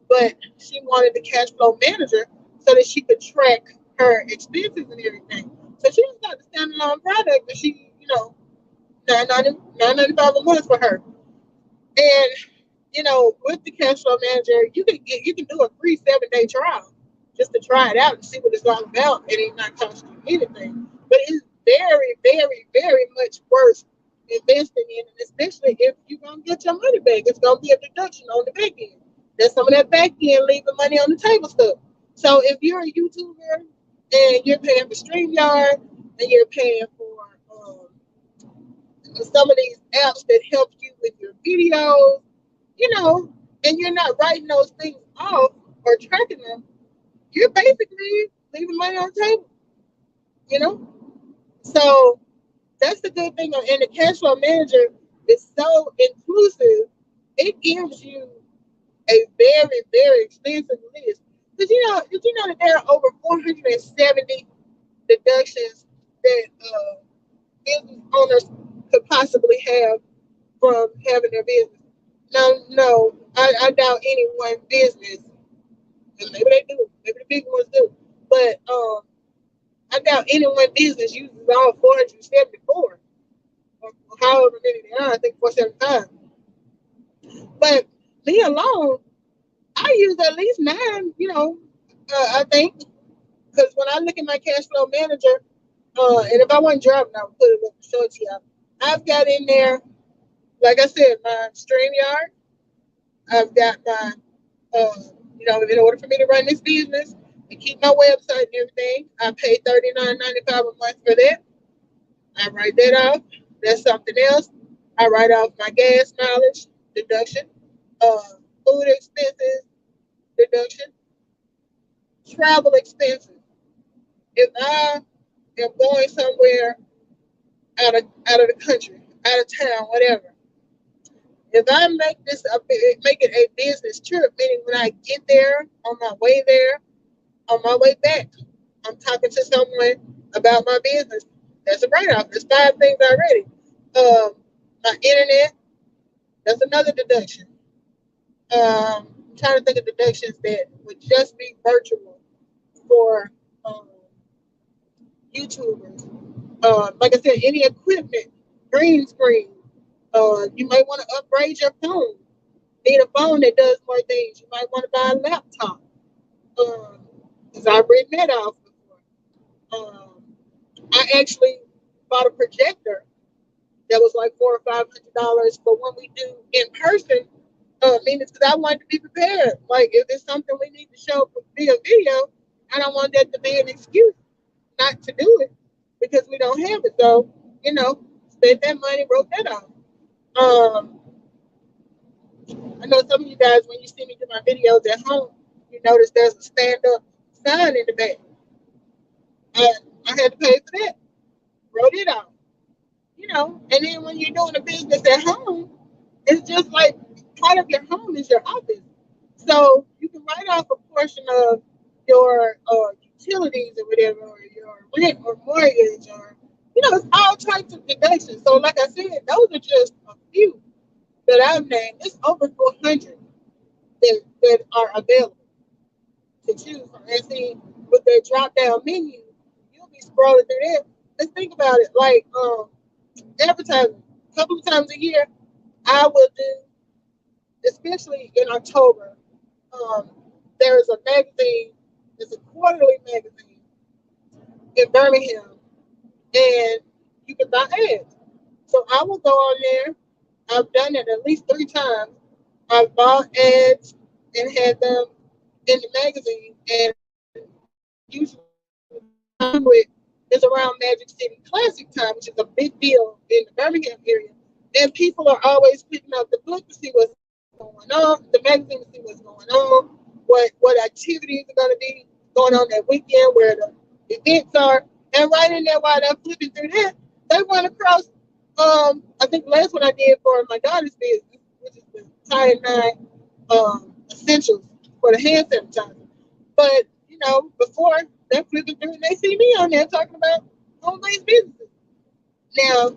but she wanted the cash flow manager so that she could track her expenses and everything. So she just got the standalone product, but she, $9.95 a month for her. And with the cash flow manager, you can do a free 7-day trial just to try it out and see what it's all about, and it's not costing you anything. But it's very, very, very much worth investing in, and especially if you're gonna get your money back. It's gonna be a deduction on the back end. There's some of that back end leaving money on the table stuff. So if you're a YouTuber and you're paying for StreamYard and you're paying for some of these apps that help you with your videos, and you're not writing those things off or tracking them, you're basically leaving money on the table, you know? So that's the good thing in the cash flow manager. is so inclusive, it gives you a very, very extensive list. Did you know that there are over 470 deductions that business owners could possibly have from having their business? No, I doubt any one business, and maybe they do, maybe the big ones do, but I doubt any one business uses all 474, or however many they are. I think 475. But me alone, I use at least nine. I think, because when I look at my cash flow manager, and if I wasn't driving, I would put it up to show it to you. I've got in there, like I said, my StreamYard. I've got my, uh, in order for me to run this business and keep my website and everything, I pay $39.95 a month for that. I write that off. That's something else. I write off my gas mileage deduction, uh, food expenses deduction, travel expenses. If I am going somewhere out of the country, out of town, whatever, if I make it a business trip, meaning when I get there, on my way back, I'm talking to someone about my business. That's a write-off. There's five things already. My internet, that's another deduction. I'm trying to think of deductions that would just be virtual for um, YouTubers. Like I said, any equipment, green screen. You might want to upgrade your phone. Need a phone that does more things. You might want to buy a laptop. Because I've written that off before. I actually bought a projector that was like $400 or $500 for when we do in person meetings, because I wanted to be prepared. Like, if there's something we need to show via video, I don't want that to be an excuse not to do it because we don't have it. So, spend that money, wrote that off. Um, I know some of you guys, when you see me do my videos at home, you notice there's a stand up sign in the back. I, I had to pay for that, wrote it off. And then when you're doing a business at home, it's just like part of your home is your office. So you can write off a portion of your utilities or whatever, or your rent or mortgage, or it's all types of deductions. So like I said, those are just a few that I've named. It's over 400 that are available to choose from. And see, with their drop down menu, you'll be scrolling through that. Let's think about it. Like advertising, a couple of times a year, I will do, especially in October. Um, there's a magazine, it's a quarterly magazine in Birmingham, and you can buy ads. So I will go on there. I've done it at least 3 times. I've bought ads and had them in the magazine, and usually time with is around Magic City Classic time, which is a big deal in the Birmingham area. And people are always picking up the book to see what's going on, the magazine to see what's going on, what activities are going to be going on that weekend, where the events are. And right in there, while they're flipping through that, they run across. I think the last one I did for my daughter's business, which is the Tie 9 essentials for the hand sanitizer. But before they're flipping through and they see me on there talking about home-based businesses. Now,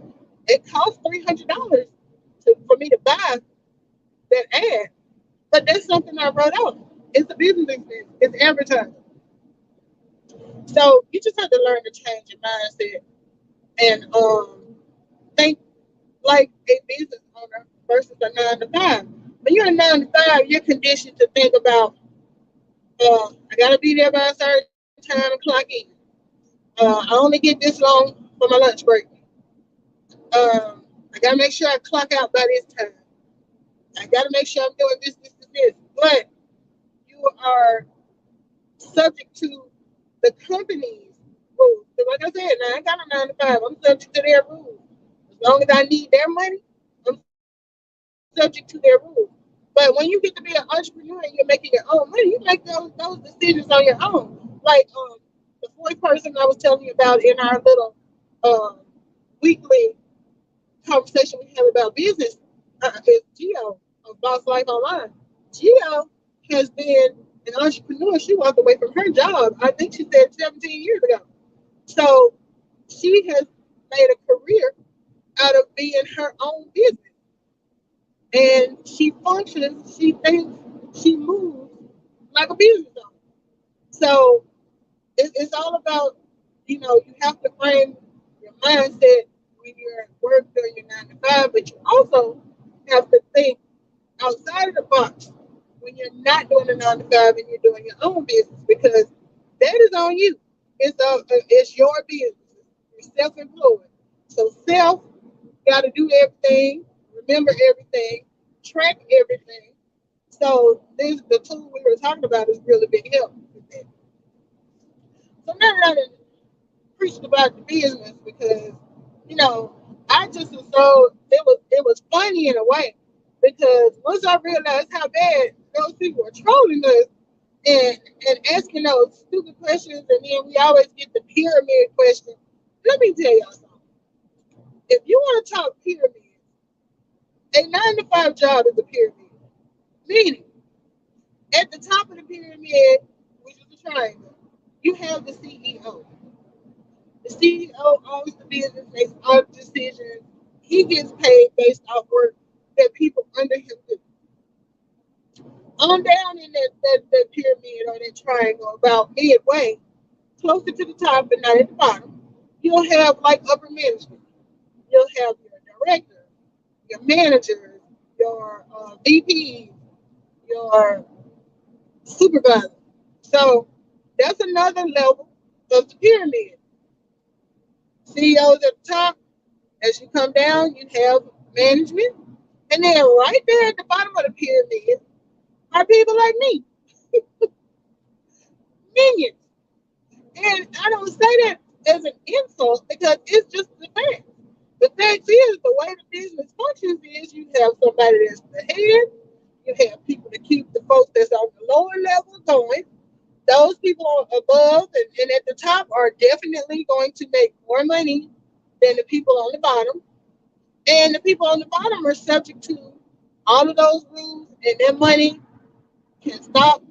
it costs $300 for me to buy that ad, but that's something I wrote out. It's a business expense. It's advertising. So you just have to learn to change your mindset and think like a business owner versus a 9 to 5. When you're a 9 to 5, you're conditioned to think about, I gotta be there by a certain time and clock in. I only get this long for my lunch break. I gotta make sure I clock out by this time. I gotta make sure I'm doing this. But you are subject to the company's rules. So like I said, now I got a 9 to 5. I'm subject to their rules. As long as I need their money, I'm subject to their rules. But when you get to be an entrepreneur and you're making your own money, you make those decisions on your own. Like the fourth person I was telling you about in our little weekly conversation we have about business is Gio of Boss Life Online. Gio has been an entrepreneur. She walked away from her job, I think she said 17 years ago. So she has made a career out of being her own business. And she functions, she thinks, she moves like a business owner. So it's all about, you have to frame your mindset when you're at work doing your 9 to 5, but you also have to think outside of the box when you're not doing a 9 to 5 and you're doing your own business, because that is on you. It's your business. You're self-employed. So self got to do everything, remember everything, track everything. So this the tool we were talking about is really big help with that. So now that I done preached about the business, because you know I just was so it was funny in a way, because once I realized how bad those people were trolling us and asking those stupid questions, and then we always get the pyramid question. Let me tell y'all something. If you want to talk pyramid, a 9 to 5 job is a pyramid. Meaning, at the top of the pyramid, which is a triangle, you have the CEO. The CEO owns the business, makes all the decisions. He gets paid based off work that people under him do. On down in that pyramid or that triangle, about midway, closer to the top but not at the bottom, you'll have like upper management. You'll have your director, your manager, your VP, your supervisor. So that's another level of the pyramid. CEOs at the top. As you come down, you have management. And then right there at the bottom of the pyramid are people like me, minions. And I don't say that as an insult because it's just the fact. The fact is, the way the business functions is you have somebody that's the head, you have people to keep the folks that's on the lower level going. Those people above and at the top are definitely going to make more money than the people on the bottom. And the people on the bottom are subject to all of those rules, and their money can stop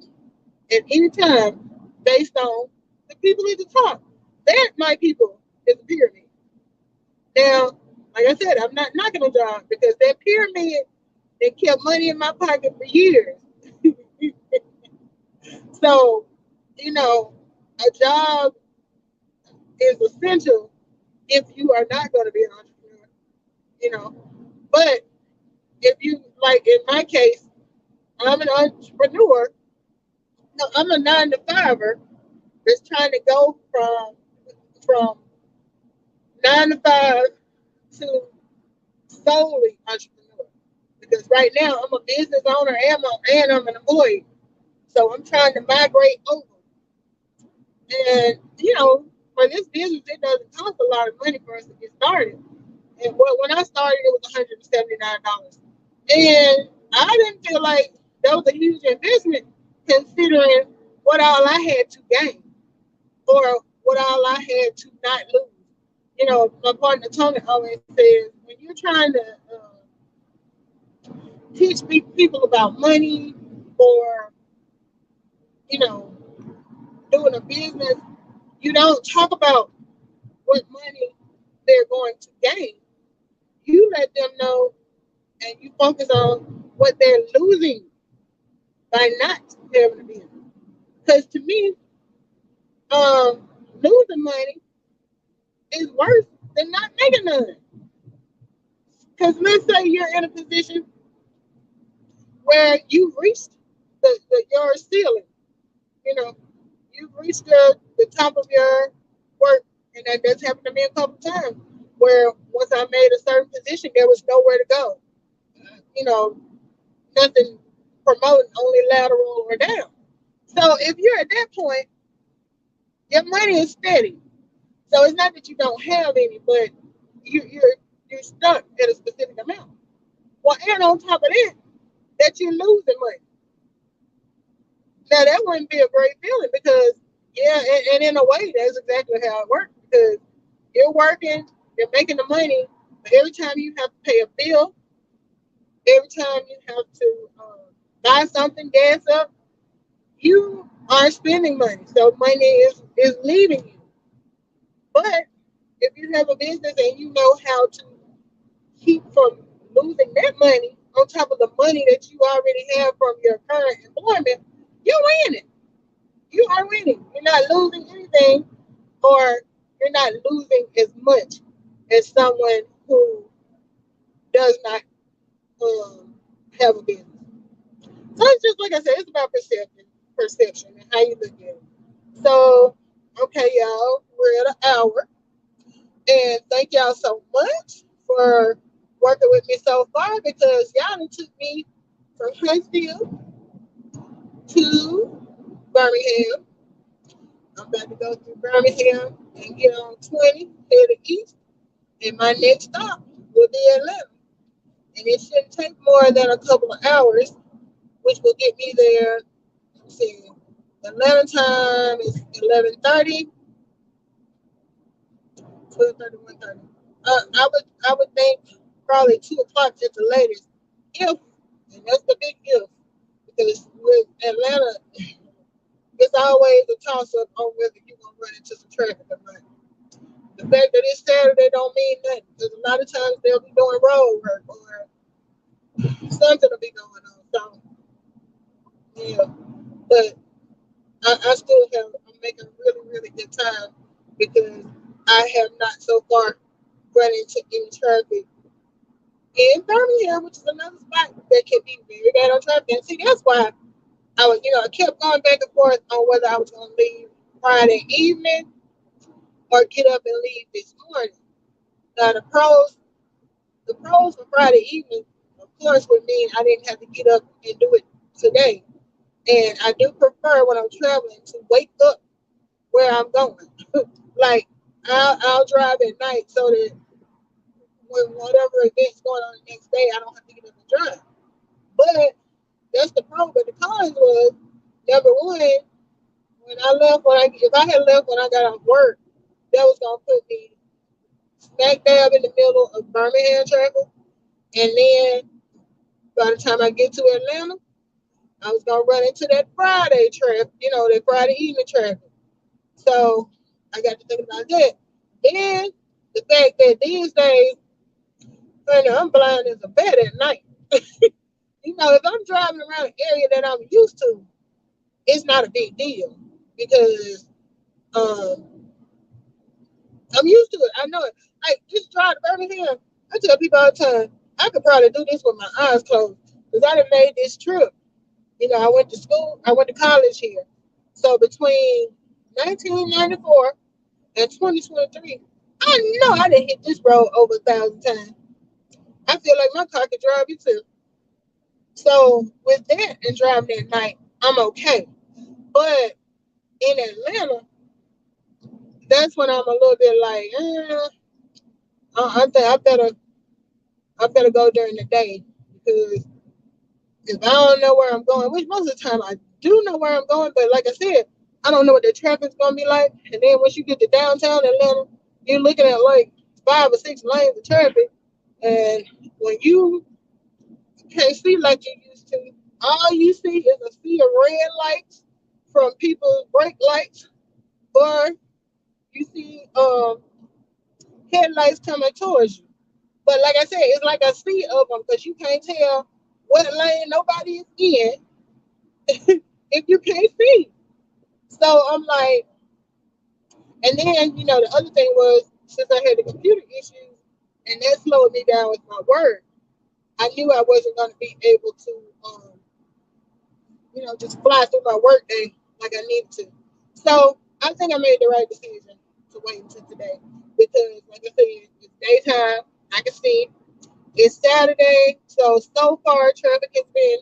at any time based on the people at the top. That, my people, is a pyramid. Now, like I said, I'm not knocking a job because that pyramid that kept money in my pocket for years. So, you know, a job is essential if you are not going to be an entrepreneur, you know. But if you, like in my case, I'm an entrepreneur. No, I'm a 9 to 5er that's trying to go from 9 to 5 to solely entrepreneur. Because right now I'm a business owner and I'm an employee. So I'm trying to migrate over. And for this business, it doesn't cost a lot of money for us to get started. And when I started, it was $179. And I didn't feel like that was a huge investment considering what all I had to gain or what all I had to not lose. My partner Tony always says, when you're trying to teach people about money or, you know, doing a business, you don't talk about what money they're going to gain. You let them know and you focus on what they're losing by not having a business. Because to me, losing money is worse than not making none. Because let's say you're in a position where you've reached your ceiling. You've reached the top of your work, and that does happen to me a couple times. Where once I made a certain position, there was nowhere to go. You know, nothing promoting, only lateral or down. So if you're at that point, your money is steady. So it's not that you don't have any, but you're stuck at a specific amount. Well, and on top of that you're losing money. Now that wouldn't be a great feeling because and in a way that's exactly how it works because you're working, you're making the money, Every time you have to pay a bill, every time you have to buy something, gas up, you are spending money. So money is leaving you. But if you have a business and you know how to keep from losing that money on top of the money that you already have from your current employment, you're winning. You are winning. You're not losing anything, or you're not losing as much as someone who does not um, have a business. So it's just like I said, it's about perception, and how you look at it. So, okay, y'all, we're at an hour, and thank y'all so much for working with me so far because y'all done took me from Huntsville to Birmingham. I'm about to go through Birmingham and get on 20, headed east, and my next stop will be Atlanta. And it shouldn't take more than a couple of hours, which will get me there. Let's see, Atlanta time is 11:30, 12:30, 1:30. I would think probably 2 o'clock at the latest, if, and that's the big if, because with Atlanta, it's always a toss up on whether you're gonna run into some traffic or not. The fact that it's Saturday don't mean nothing, because a lot of times they'll be doing road work or something will be going on. So yeah, but I still I'm making really, really good time because I have not so far run into any traffic in Birmingham, which is another spot that can be very bad on traffic. And see, that's why I kept going back and forth on whether I was going to leave Friday evening or get up and leave this morning. Now, the pros for Friday evening, of course, would mean I didn't have to get up and do it today. And I do prefer when I'm traveling to wake up where I'm going. Like, I'll drive at night so that when whatever event's going on the next day, I don't have to get up and drive. But that's the problem. But the cons was, number one, if I had left when I got off work, that was gonna put me smack dab in the middle of Birmingham traffic. And then by the time I get to Atlanta, I was gonna run into that Friday traffic, that Friday evening traffic. So I got to think about that. And the fact that these days, honey, I'm blind as a bat at night. If I'm driving around an area that I'm used to, it's not a big deal because um, I'm used to it. I know it. Like, just drive to Birmingham. I tell people all the time, I could probably do this with my eyes closed because I done made this trip. I went to school, I went to college here. So between 1994 and 2023, I know I didn't hit this road over 1,000 times. I feel like my car could drive you too. So with that and driving at night, I'm okay. But in Atlanta, that's when I'm a little bit like, I think I better go during the day because if I don't know where I'm going, which most of the time I do know where I'm going, but like I said, I don't know what the traffic's gonna be like. And then once you get to downtown Atlanta, you're looking at like 5 or 6 lanes of traffic, and when you can't see like you used to, all you see is a sea of red lights from people's brake lights, or you see headlights coming towards you. But like I said, it's like a sea of them because you can't tell what lane nobody is in if you can't see. So I'm like, and then the other thing was since I had the computer issues and that slowed me down with my work, I knew I wasn't going to be able to, just fly through my work day like I needed to. So I think I made the right decision to wait until today because, like I said, it's daytime. I can see. It's Saturday, so far traffic has been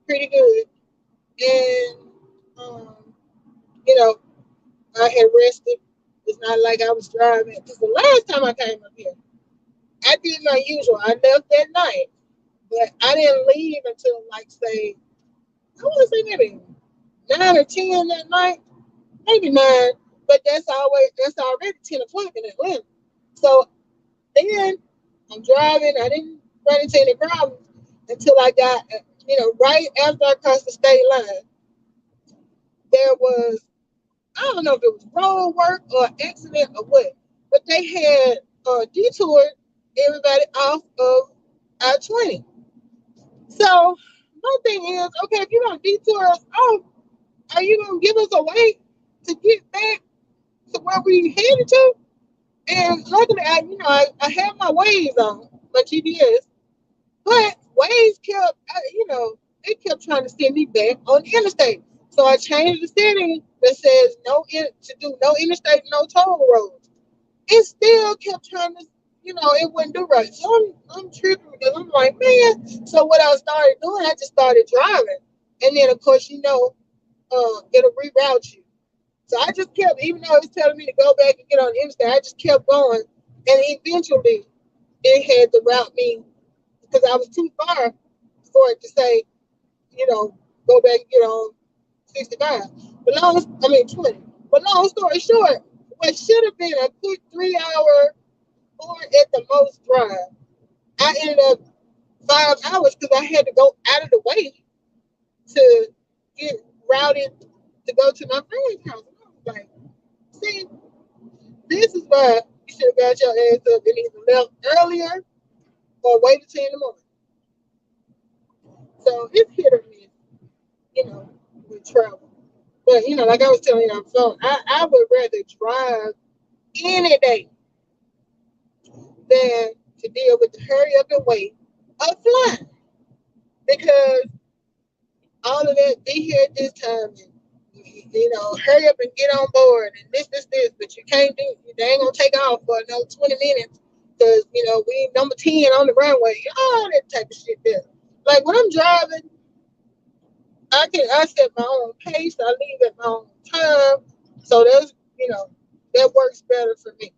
pretty good, and um, you know I had rested. It's not like I was driving because the last time I came up here, I did my usual. I left that night, but I didn't leave until like say I want to say maybe 9 or 10 that night, maybe 9. But that's already 10 o'clock in Atlanta. So then I'm driving. I didn't run into any problems until I got, right after I crossed the state line, there was, I don't know if it was road work or accident or what, but they had detoured everybody off of I-20. So my thing is, okay, if you're gonna detour us off, are you gonna give us a way to get back to where we headed to? And luckily, I have my Waze on, my GPS, but Waze kept, it kept trying to send me back on the interstate. So I changed the setting that says to do no interstate, no toll roads. It still kept trying to, it wouldn't do right. So I'm tripping because I'm like, man. So what I started doing, I just started driving, and then of course, it'll reroute you. So I just kept, even though it was telling me to go back and get on the interstate, I just kept going, and eventually it had to route me because I was too far for it to say, go back and get on 65. I mean 20. But long story short, what should have been a quick 3 hour or at the most drive, I ended up 5 hours because I had to go out of the way to get routed to go to my friend's house. And I was like, see, this is why you should have got your ass up and either left earlier or waited till in the morning. So it's hit or miss, with travel. But like I was telling you on the phone, I would rather drive any day than to deal with the hurry up and wait of flying. Because all of that, be here at this time, and hurry up and get on board, and this, but you can't do. They ain't gonna take off for another 20 minutes because we number 10 on the runway. All that type of shit there. Like when I'm driving, I set my own pace. I leave at my own time, so that works better for me.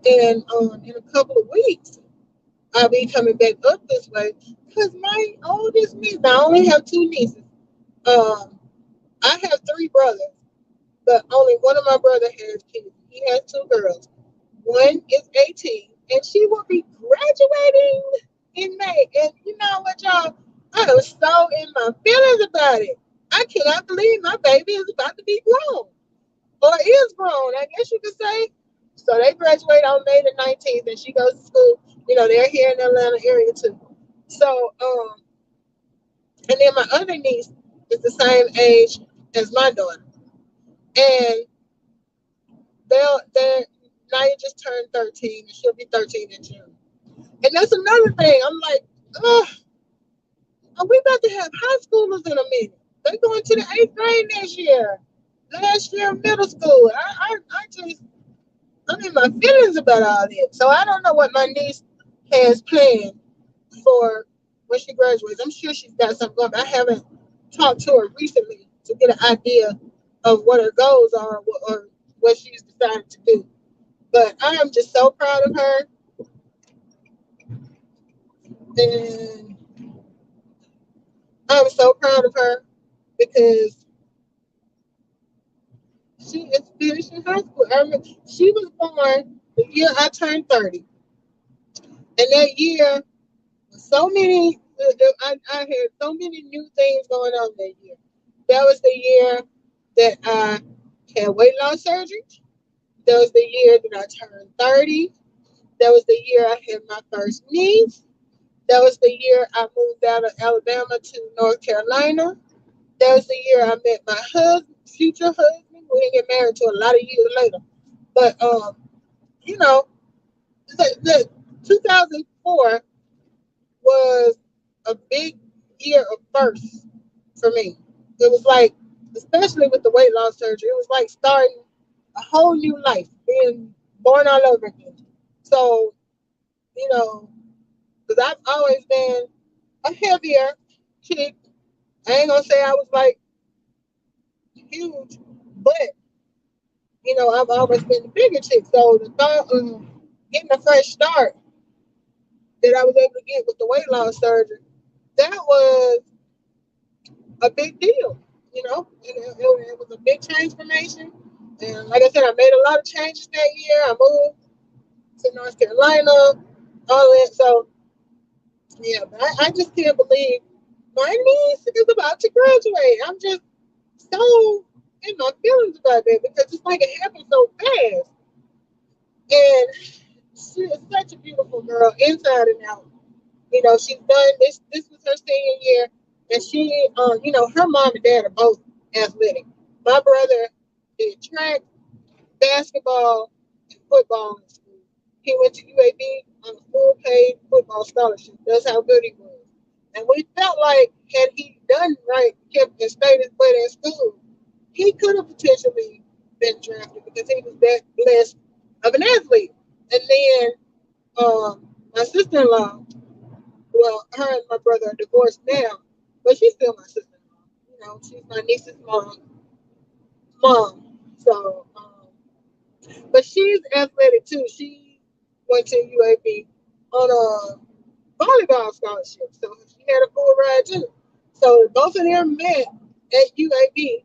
And in a couple of weeks, I'll be coming back up this way because my oldest niece. I only have two nieces. Um, I have three brothers, but only one of my brother has kids. He has two girls. One is 18, and she will be graduating in May. And you know what, y'all? I am so in my feelings about it. I cannot believe my baby is about to be grown, or is grown, I guess you could say. So they graduate on May the 19th, and she goes to school. They're here in the Atlanta area too. So, and then my other niece is the same age as my daughter, and they're Naya just turned 13, and she'll be 13 in June. And that's another thing. I'm like, oh, are we about to have high schoolers in a minute? They're going to the 8th grade next year. Last year, middle school. I'm in my feelings about all this. So I don't know what my niece has planned for when she graduates. I'm sure she's got something going, but I haven't talked to her recently to get an idea of what her goals are or what she's decided to do. But I am just so proud of her, and I'm so proud of her because she is finishing high school. I remember she was born the year I turned 30, and that year, so many. I had so many new things going on that year. That was the year that I had weight loss surgery. That was the year that I turned 30. That was the year I had my first niece. That was the year I moved out of Alabama to North Carolina. That was the year I met my future husband. We didn't get married till a lot of years later. But you know, the 2004 was a big year of firsts for me. It was like, especially with the weight loss surgery, it was like starting a whole new life, being born all over again. So, because I've always been a heavier chick. I ain't gonna say I was like huge, but I've always been the bigger chick. So the thought of getting a fresh start that I was able to get with the weight loss surgery, that was a big deal. It was a big transformation. And like I said, I made a lot of changes that year. I moved to North Carolina, all that. So yeah, but I just can't believe my niece is about to graduate. I'm just so in my feelings about that because it's like it happened so fast. And she is such a beautiful girl, inside and out. She's done this. This was her senior year, and her mom and dad are both athletic. My brother did track, basketball, and football in school. He went to UAB on a full paid football scholarship. That's how good he was. And we felt like had he done right, kept and stayed his butt in school, he could have potentially been drafted because he was that blessed of an athlete. And then my sister-in-law, well, her and my brother are divorced now, but she's still my sister-in-law. She's my niece's mom. So, but she's athletic too. She went to UAB on a volleyball scholarship, so she had a full ride too. So both of them met at UAB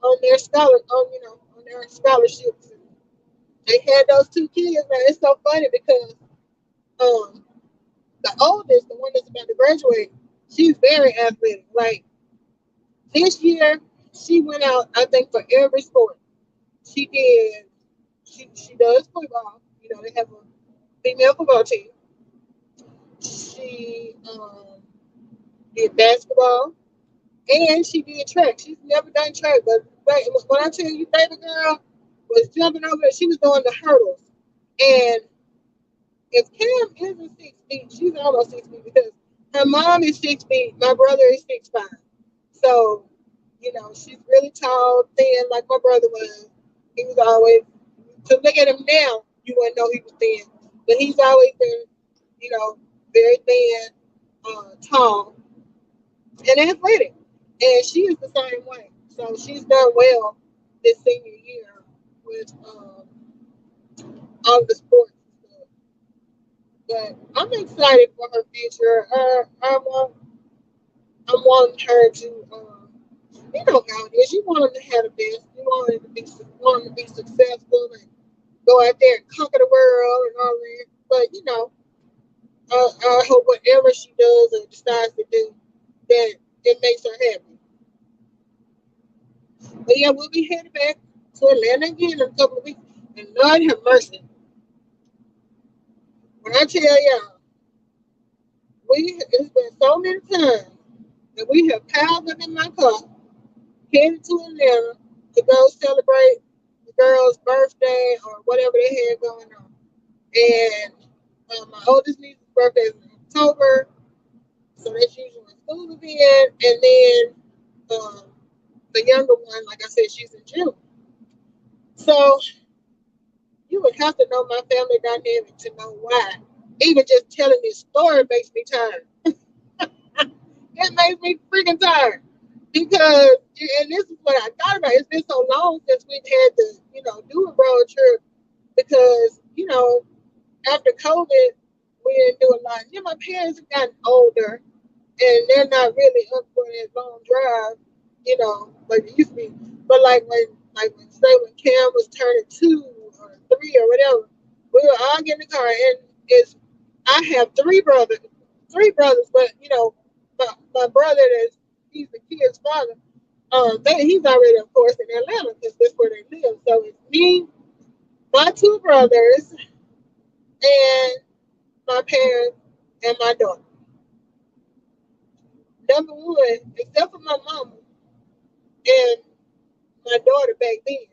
on their on their scholarships. They had those two kids. Man, it's so funny because um the oldest, the one that's about to graduate, she's very athletic. Like this year, she went out, I think, for every sport. She did. She does football. They have a female football team. She did basketball and she did track. She's never done track, but when I tell you, baby girl was jumping over it, she was doing the hurdles. And if Cam isn't 6 feet, she's almost 6 feet because her mom is 6 feet, my brother is 6'5". So, she's really tall, thin, like my brother was. He was always, to look at him now, you wouldn't know he was thin. But he's always been, very thin, tall, and athletic. And she is the same way. So she's done well this senior year with all the sports and stuff. But I'm excited for her future. I'm wanting her to, how it is. You want them to have the best. You want them to be successful and go out there and conquer the world and all that. But I hope whatever she does or decides to do, that it makes her happy. But yeah, we'll be headed back to Atlanta again in a couple of weeks. And Lord have mercy. When I tell y'all, it's been so many times that we have piled up in my car, headed to Atlanta to go celebrate the girl's birthday or whatever they had going on. And my oldest niece's birthday is in October, so that's usually when school will be in. And then the younger one, like I said, she's in June. So you would have to know my family dynamic to know why. Even just telling this story makes me tired. It makes me freaking tired. Because, and this is what I thought about, it's been so long since we've had to, do a road trip because, after COVID, we didn't do a lot. My parents have gotten older and they're not really up for that long drive, like it used to be. But when Cam was turning 2 or 3 or whatever, we would all get in the car and I have three brothers, but my brother he's the kid's father. He's already, of course, in Atlanta because that's where they live. So it's me, my two brothers, and my parents and my daughter. Number one, except for my mama and my daughter back then,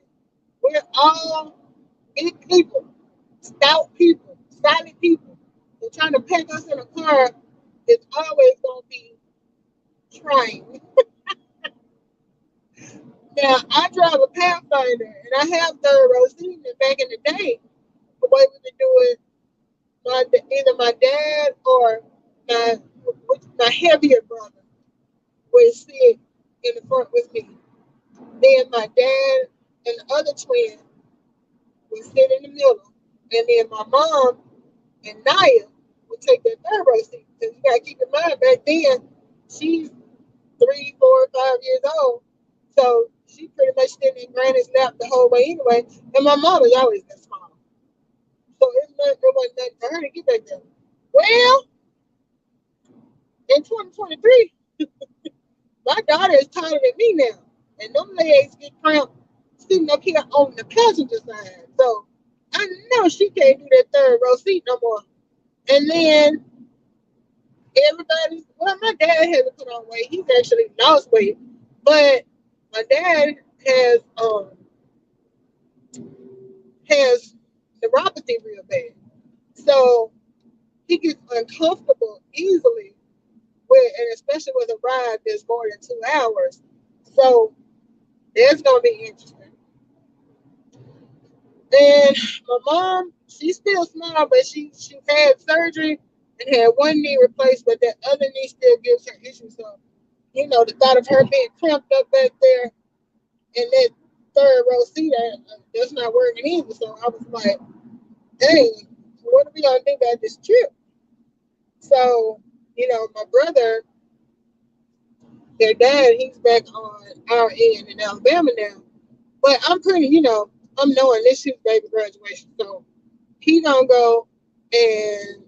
we're all big people, stout people, solid people. And trying to pack us in a car is always going to be trying. Now, I drive a Pathfinder, and I have third row seating. Back in the day, the way we would do it, either my dad or my my heavier brother would sit in the front with me. Then my dad and the other twin would sit in the middle, and then my mom and Naya would take that third row seat. Because you gotta keep in mind, back then she's 3, 4, 5 years old, so she pretty much sitting in Granny's lap the whole way anyway. And my mom has always been small, So there wasn't nothing for her to get back there. Well, in 2023, my daughter is taller than me now. And them legs get cramped sitting up here on the passenger side. So I know she can't do that third row seat no more. And then everybody, well, my dad hasn't put on weight. He's actually lost weight. But my dad has neuropathy real bad. So he gets uncomfortable easily with, and especially with a ride that's more than 2 hours. So that's gonna be interesting. And my mom, she's still small, but she's had surgery and had one knee replaced, but that other knee still gives her issues. So, the thought of her being cramped up back there in that third row seat, that's not working either. So I was like, dang, what are we gonna do about this trip? So, my brother, their dad, he's back on our end in Alabama now. But I'm pretty, I'm knowing this is baby graduation. So he gonna go and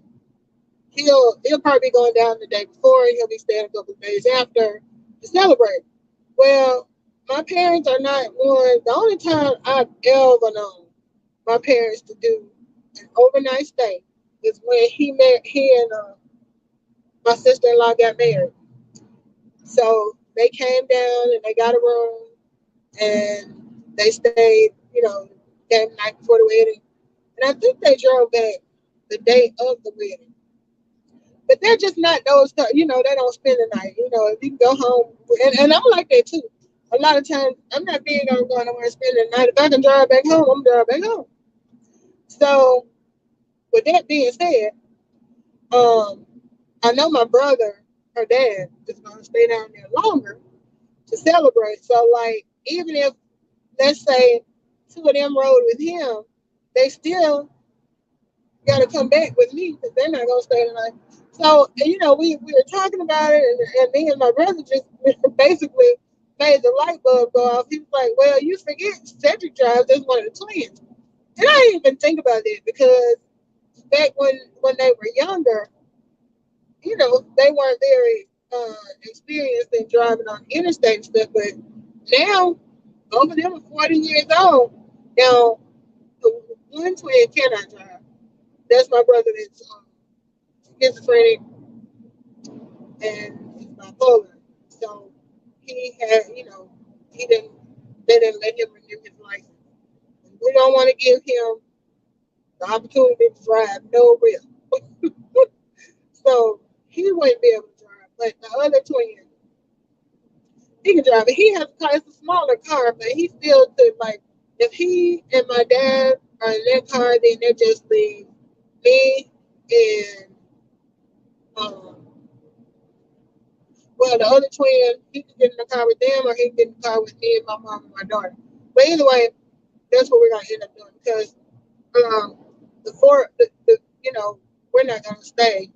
he'll probably be going down the day before and he'll be staying a couple of days after to celebrate. Well, my parents are not one. The only time I've ever known my parents to do an overnight stay is when he and my sister-in-law got married. So they came down and they got a room and they stayed, that night before the wedding. And I think they drove back the day of the wedding. But they're just not those, they don't spend the night. If you can go home, and I'm like that too. A lot of times, I'm not big on going somewhere and spending the night. If I can drive back home, I'm drive back home. So, with that being said, um, I know my brother, her dad, is going to stay down there longer to celebrate. So, like, even if, let's say, two of them rode with him, they still got to come back with me because they're not going to stay the night. So, we were talking about it, and me and my brother just basically made the light bulb go off. He was like, well, you forget Cedric drives as one of the twins. And I didn't even think about that because back when they were younger, they weren't very experienced in driving on interstate and stuff. But now, both of them are 40 years old. Now, the one twin cannot drive. That's my brother that's schizophrenic and he's bipolar. So he had, he didn't, they didn't let him renew his license. We don't want to give him the opportunity to drive no risk. So he wouldn't be able to drive. But the other twin, he can drive. And he has a car, it's a smaller car, but he still could, like, if he and my dad are in that car, then they just leave me and, well, the other twin, he can get in the car with them or he can get in the car with me and my mom and my daughter. But either way, that's what we're going to end up doing because um, we're not going to stay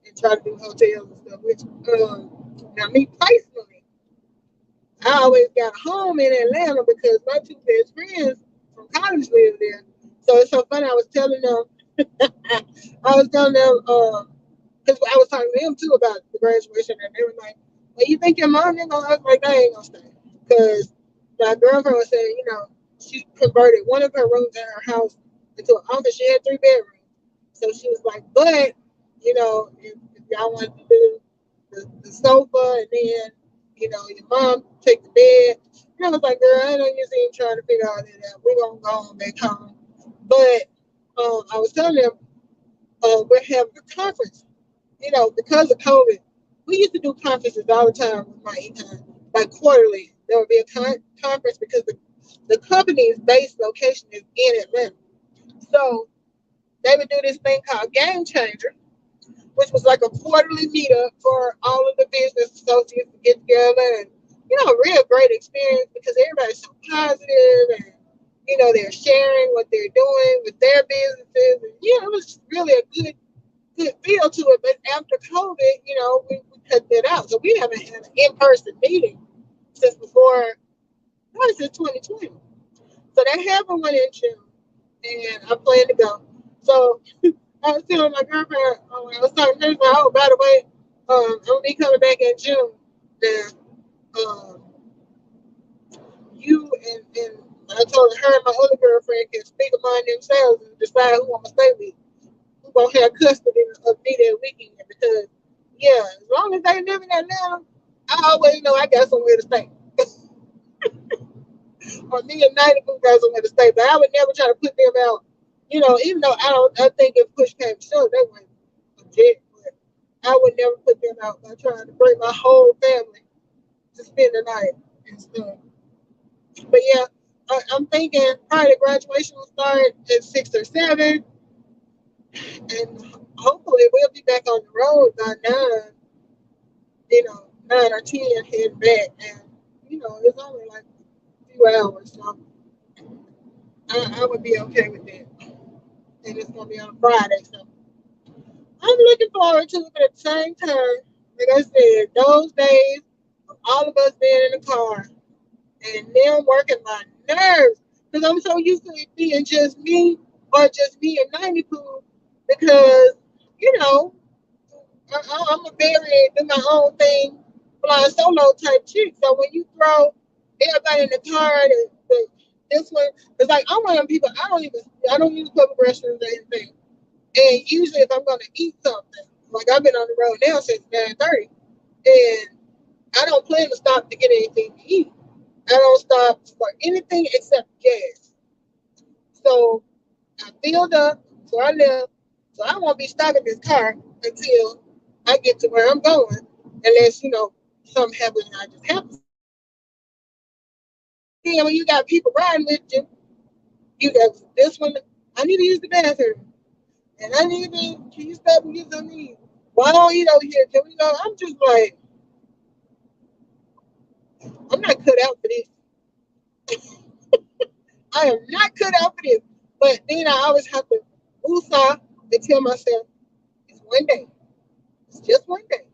and try to do hotels and stuff. Which, now, me personally, I always got a home in Atlanta because my two best friends from college live there. So it's so funny. I was telling them, because I was talking to them too about the graduation, and they were like, "Well, you think your mom ain't gonna?" I was like, "They ain't gonna stay," because my girlfriend was saying, she converted one of her rooms in her house into an office. She had 3 bedrooms, so she was like, "But if y'all want to do the sofa, and then your mom take the bed," and I was like, "Girl, I know you're even trying to figure all that out. We're gonna go on back home." But I was telling them we're having a conference because of COVID, we used to do conferences all the time with my econ, like quarterly. There would be a conference because the company's base location is in Atlanta. So they would do this thing called Game Changer, which was like a quarterly meetup for all of the business associates to get together and, real great experience because everybody's so positive and, they're sharing what they're doing with their businesses. And, it was really a good feel to it. But after COVID, we cut that out. So we haven't had an in-person meeting since probably since 2020. So they're having one in June, and I plan to go. So I was telling my girlfriend, when I was talking to her, oh, by the way, I'm gonna be coming back in June. Now, um, you and I told her and my other girlfriend can speak among themselves and decide who I'm gonna stay with. Who gonna have custody of me that weekend? Because yeah, as long as they live in Atlanta, I always know I got somewhere to stay. Or me and Nighty Boo got somewhere to stay. But I would never try to put them out. Even though I think if push came to shove, they wouldn't object. But I would never put them out by trying to bring my whole family to spend the night and stuff. But yeah, I'm thinking probably graduation will start at 6 or 7, and hopefully we'll be back on the road by 9. 9 or 10 heading back, and it's only like a few hours, so I would be okay with that. And it's gonna be on a Friday, so I'm looking forward to it. But at the same time, like I said, those days of all of us being in the car and them working my nerves because I'm so used to it being just me or just me and 90 Poo because you know I'm a very do my own thing, flying solo type chick. So when you throw everybody in the car, this one, it's like I'm one of them people. I don't use public restrooms or anything. And usually, if I'm gonna eat something, like I've been on the road now since 9:30, and I don't plan to stop to get anything to eat. I don't stop for anything except gas. So I filled up, so I left. So I won't be stopping this car until I get to where I'm going, unless something happens and I just have to. Then when you got people riding with you, you got this one. I need to use the bathroom, and I need to. Can you stop and get something? Why don't you over here? Can we go? I'm just like, I'm not cut out for this. I am not cut out for this. But then I always have to woosah and tell myself, it's one day. It's just one day.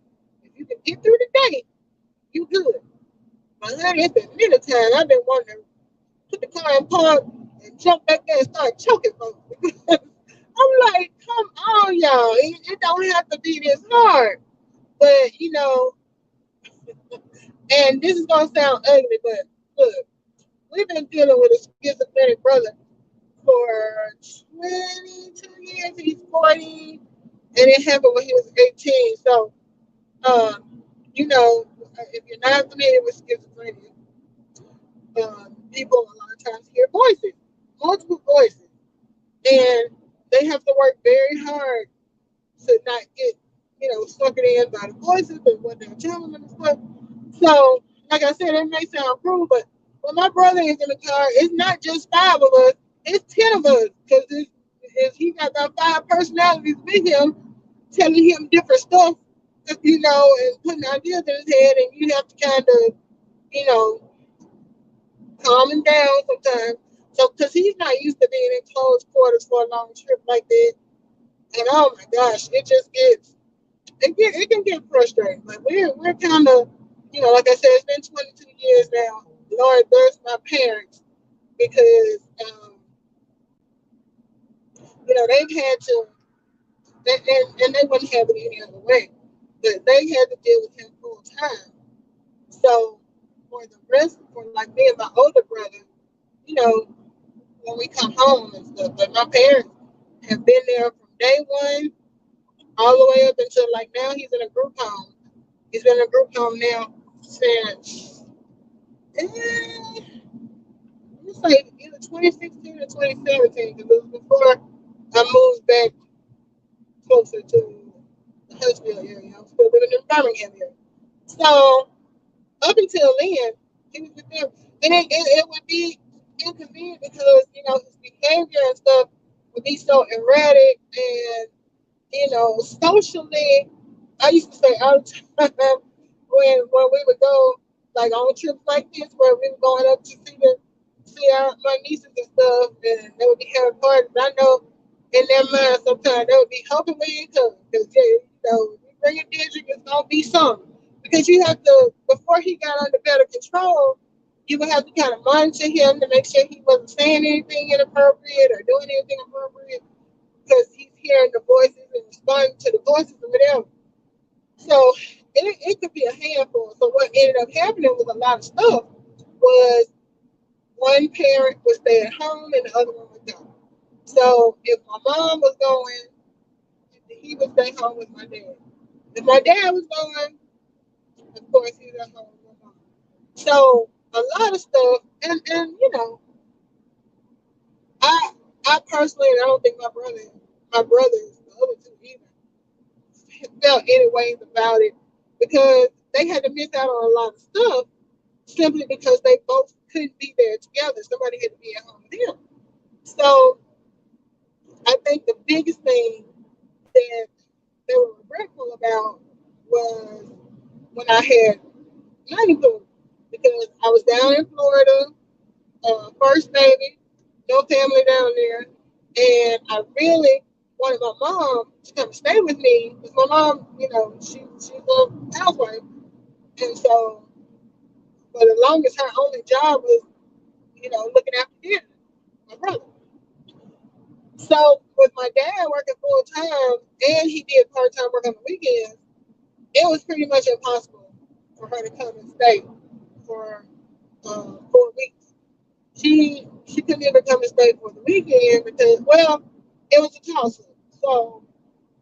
If you can get through the day, you good. But honey, it's been many times I've been wanting to put the car in park and jump back there and start choking folks. I'm like, come on, y'all. It don't have to be this hard. But, and this is going to sound ugly, but look, we've been dealing with a schizophrenic brother for 22 years. He's 40, and it happened when he was 18. So, if you're not familiar with schizophrenia, people a lot of times hear voices, multiple voices, and they have to work very hard to not get, sucked in by the voices and what they're telling them and stuff. So, like I said, it may sound cruel, but when my brother is in the car, it's not just 5 of us, it's 10 of us, because he got about 5 personalities with him, telling him different stuff, and putting ideas in his head, and you have to kind of, you know, calm him down sometimes. So, because he's not used to being in close quarters for a long trip like that, and oh my gosh, it can get frustrating. But we're kind of, like I said, it's been 22 years now. Lord bless my parents because they've had to, and they wouldn't have it any other way, but they had to deal with him full time. So for like me and my older brother, you know, when we come home and stuff, but my parents have been there from day one all the way up until like now he's in a group home. He's been in a group home now since it's like either 2016 or 2017 because it was before I moved back closer to the Huntsville area. I was still living in Birmingham area. So up until then, he was with them. And it would be inconvenient because, his behavior and stuff would be so erratic and, socially, I used to say all the time when we would go like on trips like this where we were going up to see my nieces and stuff and they would be having parties. I know in their mind sometimes they would be hoping when you come because you bring a digit, it's gonna be something. Because you have to before he got under better control, you would have to kind of monitor him to make sure he wasn't saying anything inappropriate or doing anything inappropriate. because he's hearing the voices and responding to the voices or whatever. So it could be a handful. So what ended up happening with a lot of stuff was one parent would stay at home and the other one would go. So if my mom was going, he would stay home with my dad. If my dad was going, of course he was at home with my mom. So a lot of stuff, and you know, I I personally, and I don't think my brothers, the other two either, felt any ways about it because they had to miss out on a lot of stuff simply because they both couldn't be there together. Somebody had to be at home with them. So I think the biggest thing that they were regretful about was when I had honeymoon because I was down in Florida, first baby, no family down there, and I really wanted my mom to come stay with me because my mom, you know, she's a housewife, and so for the longest, her only job was, you know, looking after kids, my brother. So with my dad working full time and he did part time work on the weekends, it was pretty much impossible for her to come and stay for 4 weeks. She couldn't even come and stay for the weekend because well, it was a toss up. So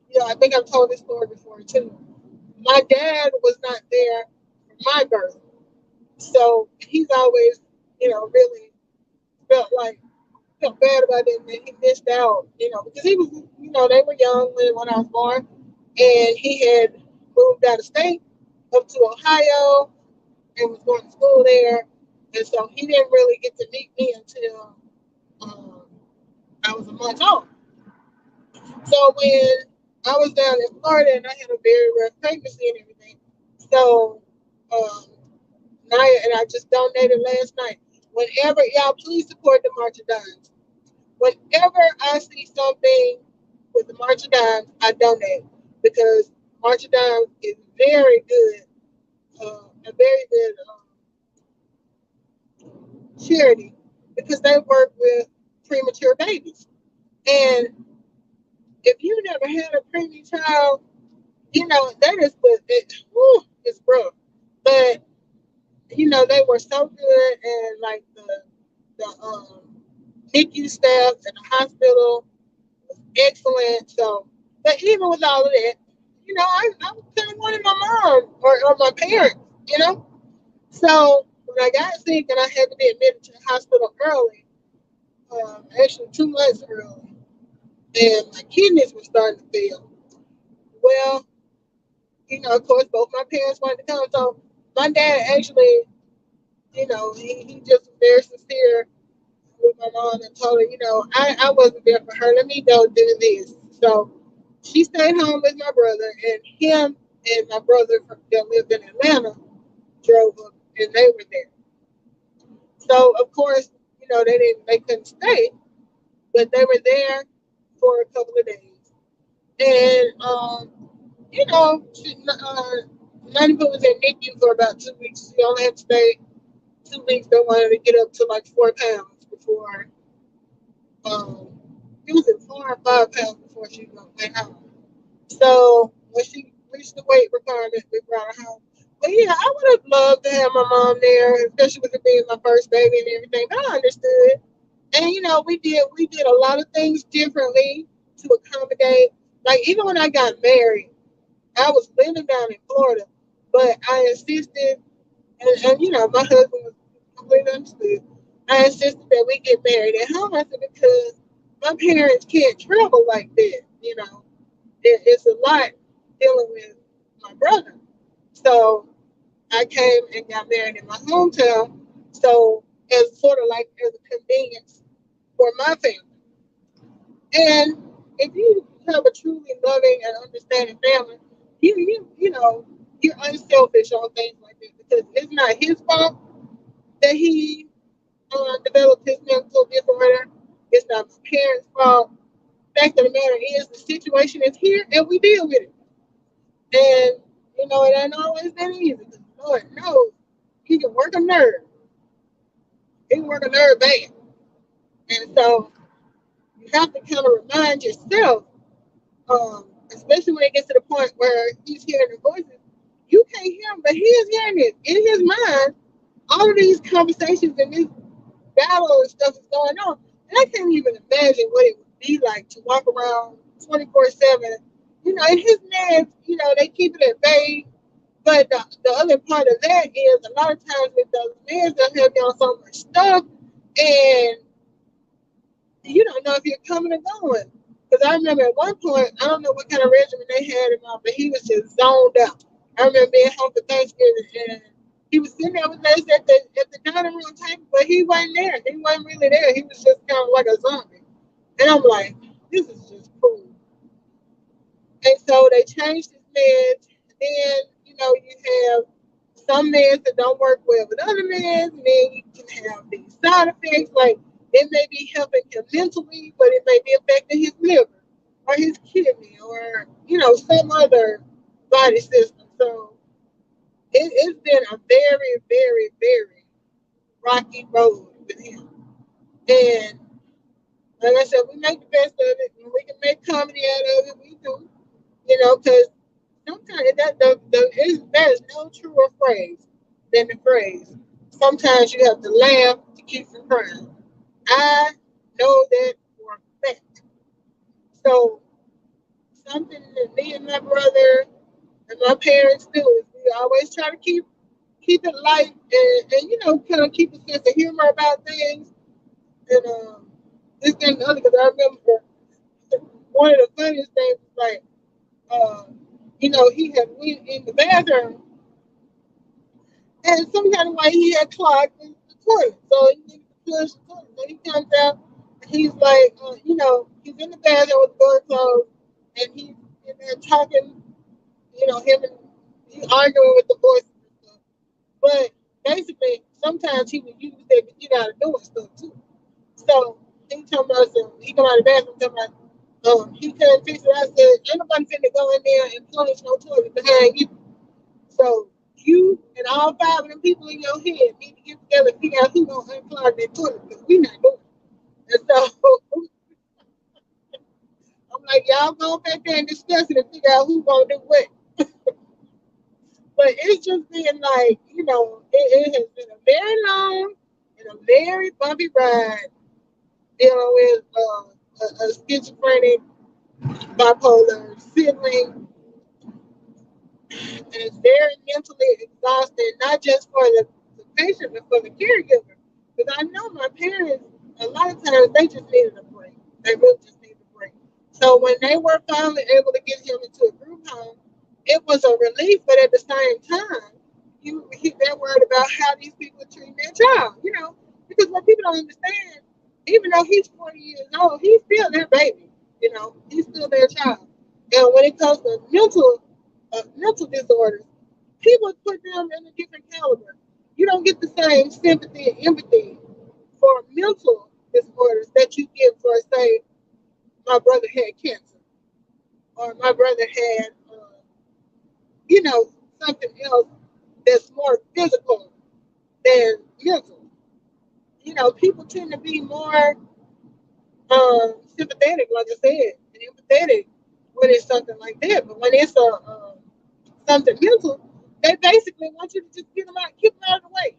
you know, I think I've told this story before too. My dad was not there for my birth, so he's always you know really felt like felt bad about it and he missed out, you know, because he was, you know, they were young when I was born, and he had moved out of state up to Ohio and was going to school there, and so he didn't really get to meet me until um, I was a month old. So when I was down in Florida and I had a very rough pregnancy and everything, so um, Naya and I just donated last night. Whenever y'all please support the March of Dimes. Whenever I see something with the March of Dimes, I donate because March of Dimes is very good, a very good charity because they work with premature babies. And if you never had a preemie child, you know that is what it. Whew, it's rough, but you know they were so good, and like the NICU staff and the hospital excellent. So, but even with all of that, you know, I kind of wanted my mom or my parents, you know. So when I got sick and I had to be admitted to the hospital early, actually 2 months early, and my kidneys were starting to fail. Well, you know, of course, both my parents wanted to come. So my dad actually, you know, he just was very sincere with my mom and told her, you know, I wasn't there for her. Let me go do this. So she stayed home with my brother, and him and my brother that lived in Atlanta drove up, and they were there. So of course, you know, they couldn't stay, but they were there for a couple of days. And you know, Nani was in NICU for about 2 weeks. She only had to stay 2 weeks. They wanted to get up to like 4 pounds before um it was at 4 or 5 pounds before she went home. So when she reached the weight requirement, we brought her home. But yeah, I would have loved to have my mom there, especially with it being my first baby and everything. But I understood, and you know, we did a lot of things differently to accommodate. Like even when I got married, I was living down in Florida, but I insisted, and you know, my husband was completely understood. I insisted that we get married at home. I said because my parents can't travel like that, you know it's a lot dealing with my brother. So I came and got married in my hometown. So as sort of like as a convenience for my family. And if you have a truly loving and understanding family, you know you're unselfish on things like this because it's not his fault that he developed his mental disorder. It's not my parents' fault. Fact of the matter is, the situation is here, and we deal with it. And you know, it ain't always that easy. Because Lord knows he can work a nerve. He can work a nerve bad. And so, have to kind of remind yourself, especially when it gets to the point where he's hearing the voices. You can't hear him, but he is hearing it in his mind. All of these conversations and this battle and stuff is going on. And I can't even imagine what it would be like to walk around 24/7. And his meds, they keep it at bay. But the other part of that is a lot of times with those meds, they'll have you on so much stuff, and you don't know if you're coming or going. Because I remember at one point, I don't know what kind of regimen they had him on, but he was just zoned out. I remember being home for Thanksgiving, and he was sitting there with us at the dining room table, but he wasn't there. He wasn't really there. He was just kind of like a zombie. And I'm like, this is just cool. And so they changed his meds. Then, you have some meds that don't work well with other meds, and then you can have these side effects. Like it may be helping him mentally, but it may be affecting his liver or his kidney or, some other body system. So it's been a very, very, very rocky road with him. And like I said, we make the best of it, and we can make comedy out of it. We do, because sometimes that is no truer phrase than the phrase. Sometimes you have to laugh to keep from crying. I know that for a fact. So something that me and my brother and my parents do is we always try to keep it light and kind of keep a sense of humor about things. And this and the other, because I remember one of the funniest things was like, uh, he had went in the bathroom, and some kind of way he had clogged the toilet. So he needed to flush the toilet. So he comes out, and he's like, he's in the bathroom with the door closed, and he's in there talking, him and he's arguing with the voices and stuff. But basically, sometimes he would use that to get out of doing stuff too. So he told us, he come out of the bathroom, talking about, he couldn't fix it. I said, ain't nobody finna go in there and plunge no toilet behind you. So you and all five of them people in your head need to get together and figure out who's gonna unclog that toilet because we not doing it. And so I'm like, y'all go back there and discuss it and figure out who's gonna do what. But it's just been like, it has been a very long and a very bumpy ride dealing with a schizophrenic, bipolar sibling, and it's very mentally exhausting, not just for the patient, but for the caregiver. Because I know my parents, a lot of times, they just needed a break. They really just needed a break. So when they were finally able to get him into a group home, it was a relief, but at the same time, they're worried about how these people are treating their child, because what people don't understand, even though he's 40 years old, he's still their baby, he's still their child. And when it comes to mental disorders, people put them in a different caliber. You don't get the same sympathy and empathy for mental disorders that you get for, say, my brother had cancer or my brother had, something else that's more physical than mental. People tend to be more sympathetic, like I said, and empathetic when it's something like that. But when it's something mental, they basically want you to just get them out, keep them out of the way.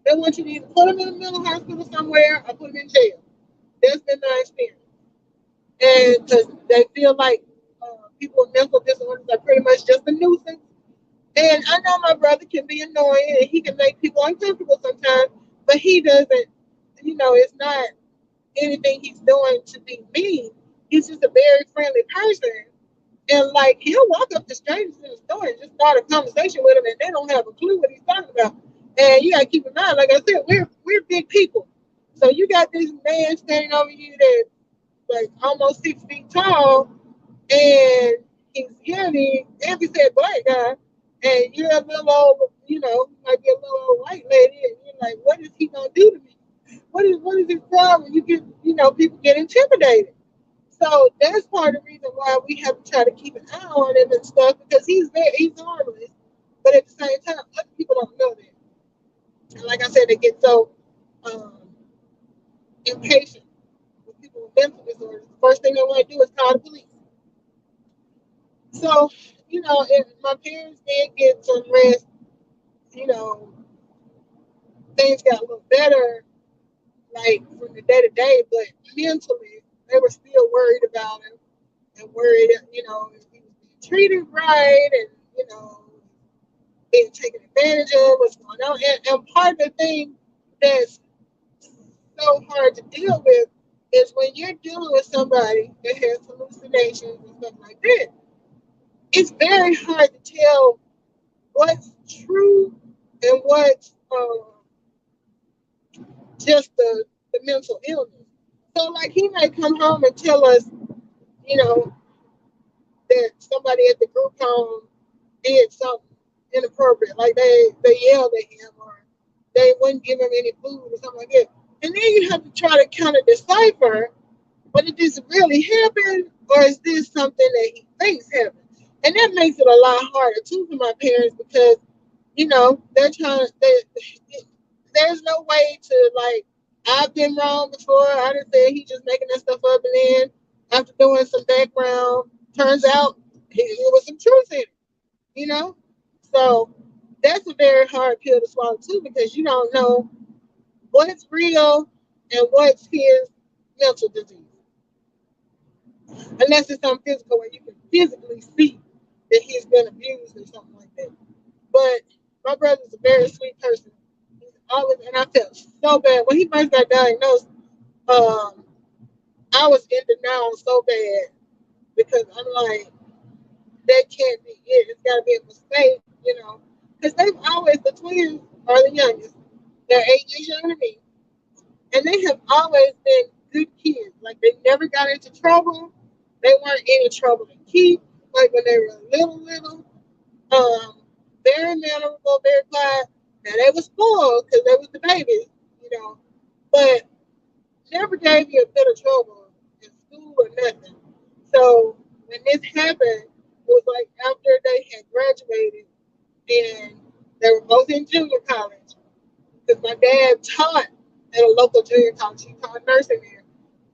They want you to either put them in a mental hospital somewhere or put them in jail. That's been my experience. And because they feel like people with mental disorders are pretty much just a nuisance. And I know my brother can be annoying and he can make people uncomfortable sometimes, but he doesn't, it's not anything he's doing to be mean. He's just a very friendly person. And like he'll walk up to strangers in the store and just start a conversation with them and they don't have a clue what he's talking about. And you gotta keep in mind, like I said, we're big people. So you got this man standing over you that's like almost 6 feet tall and he's skinny, and he said black guy, and you're a little old, might be a little old white lady, and you're like, what is he gonna do to me? What is his problem? You get, people get intimidated. So that's part of the reason why we have to try to keep an eye on him and stuff because he's harmless, but at the same time, other people don't know that. And like I said, they get so um, impatient with people with mental disorders, the first thing they want to do is call the police. So, if my parents did get some rest, you know, things got a little better, like from the day to day, but mentally, they were still worried about him and worried, if he was being treated right and, being taken advantage of, what's going on. And part of the thing that's so hard to deal with is when you're dealing with somebody that has hallucinations and stuff like that, it's very hard to tell what's true and what's just the mental illness. So, like, he might come home and tell us, you know, that somebody at the group home did something inappropriate, like they yelled at him or they wouldn't give him any food or something like that. And then you have to try to kind of decipher, but did this really happen or is this something that he thinks happened? And that makes it a lot harder too for my parents because they're trying to. There's no way to like. I've been wrong before. I done said he just making that stuff up, and then after doing some background, turns out it was some truth in it. You know, so that's a very hard pill to swallow too because you don't know what's real and what's his mental disease, unless it's something physical where you can physically see that he's been abused or something like that. But my brother's a very sweet person. He's always, and I felt so bad when he first got diagnosed. Um, I was in denial so bad because I'm like, that can't be it. It's got to be a mistake, because they've always the twins are the youngest. They're 8 years younger than me, and they have always been good kids. Like they never got into trouble. They weren't any trouble to keep. Like when they were little. Um, Very mannerable, very quiet. Now they were spoiled because they was the babies, but never gave you a bit of trouble in school or nothing. So when this happened, it was like after they had graduated and they were both in junior college because my dad taught at a local junior college. He taught nursing there,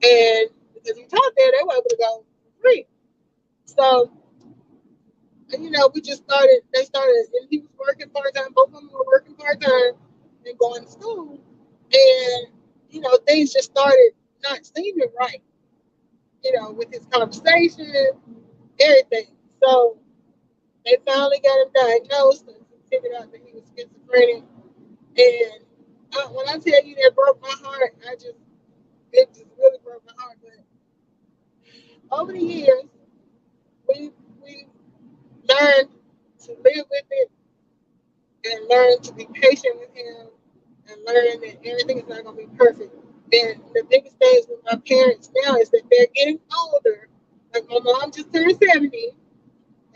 and because he taught there, they were able to go for free. So and we just started. They started, and he was working part time. Both of them were working part time and going to school. And things just started not seeming right. With his conversation, everything. So they finally got him diagnosed and figured out that he was schizophrenic. And when I tell you that broke my heart, it just really broke my heart. But over the years, we learned to live with it and learn to be patient with him and learn that everything is not going to be perfect. And the biggest thing with my parents now is that they're getting older. Like my mom just turned 70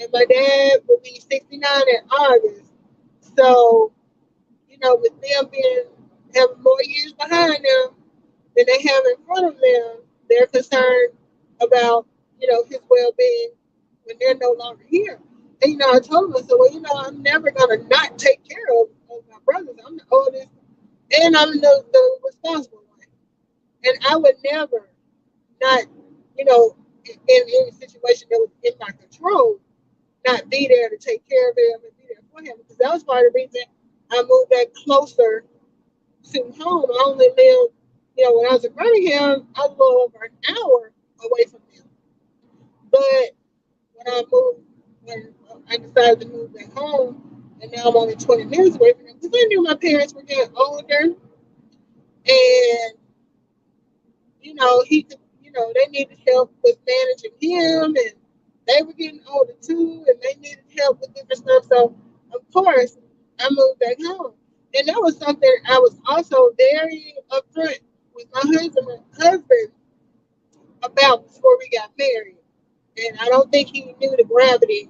and my dad will be 69 in August. So, with them having more years behind them than they have in front of them, they're concerned about, his well being when they're no longer here. And I told him, I said, well, I'm never gonna not take care of my brothers. I'm the oldest and I'm the responsible one. And I would never not, in any situation that was in my control, not be there to take care of him and be there for him. Because that was part of the reason I moved back closer to home. I only lived, when I was in Birmingham, I was a little over an hour away from them. But when I decided to move back home, and now I'm only 20 minutes away from them, because I knew my parents were getting older, and he could, they needed help with managing him, and they were getting older too, and they needed help with different stuff. So, of course, I moved back home, and that was something I was also very upfront with my husband about before we got married. And I don't think he knew the gravity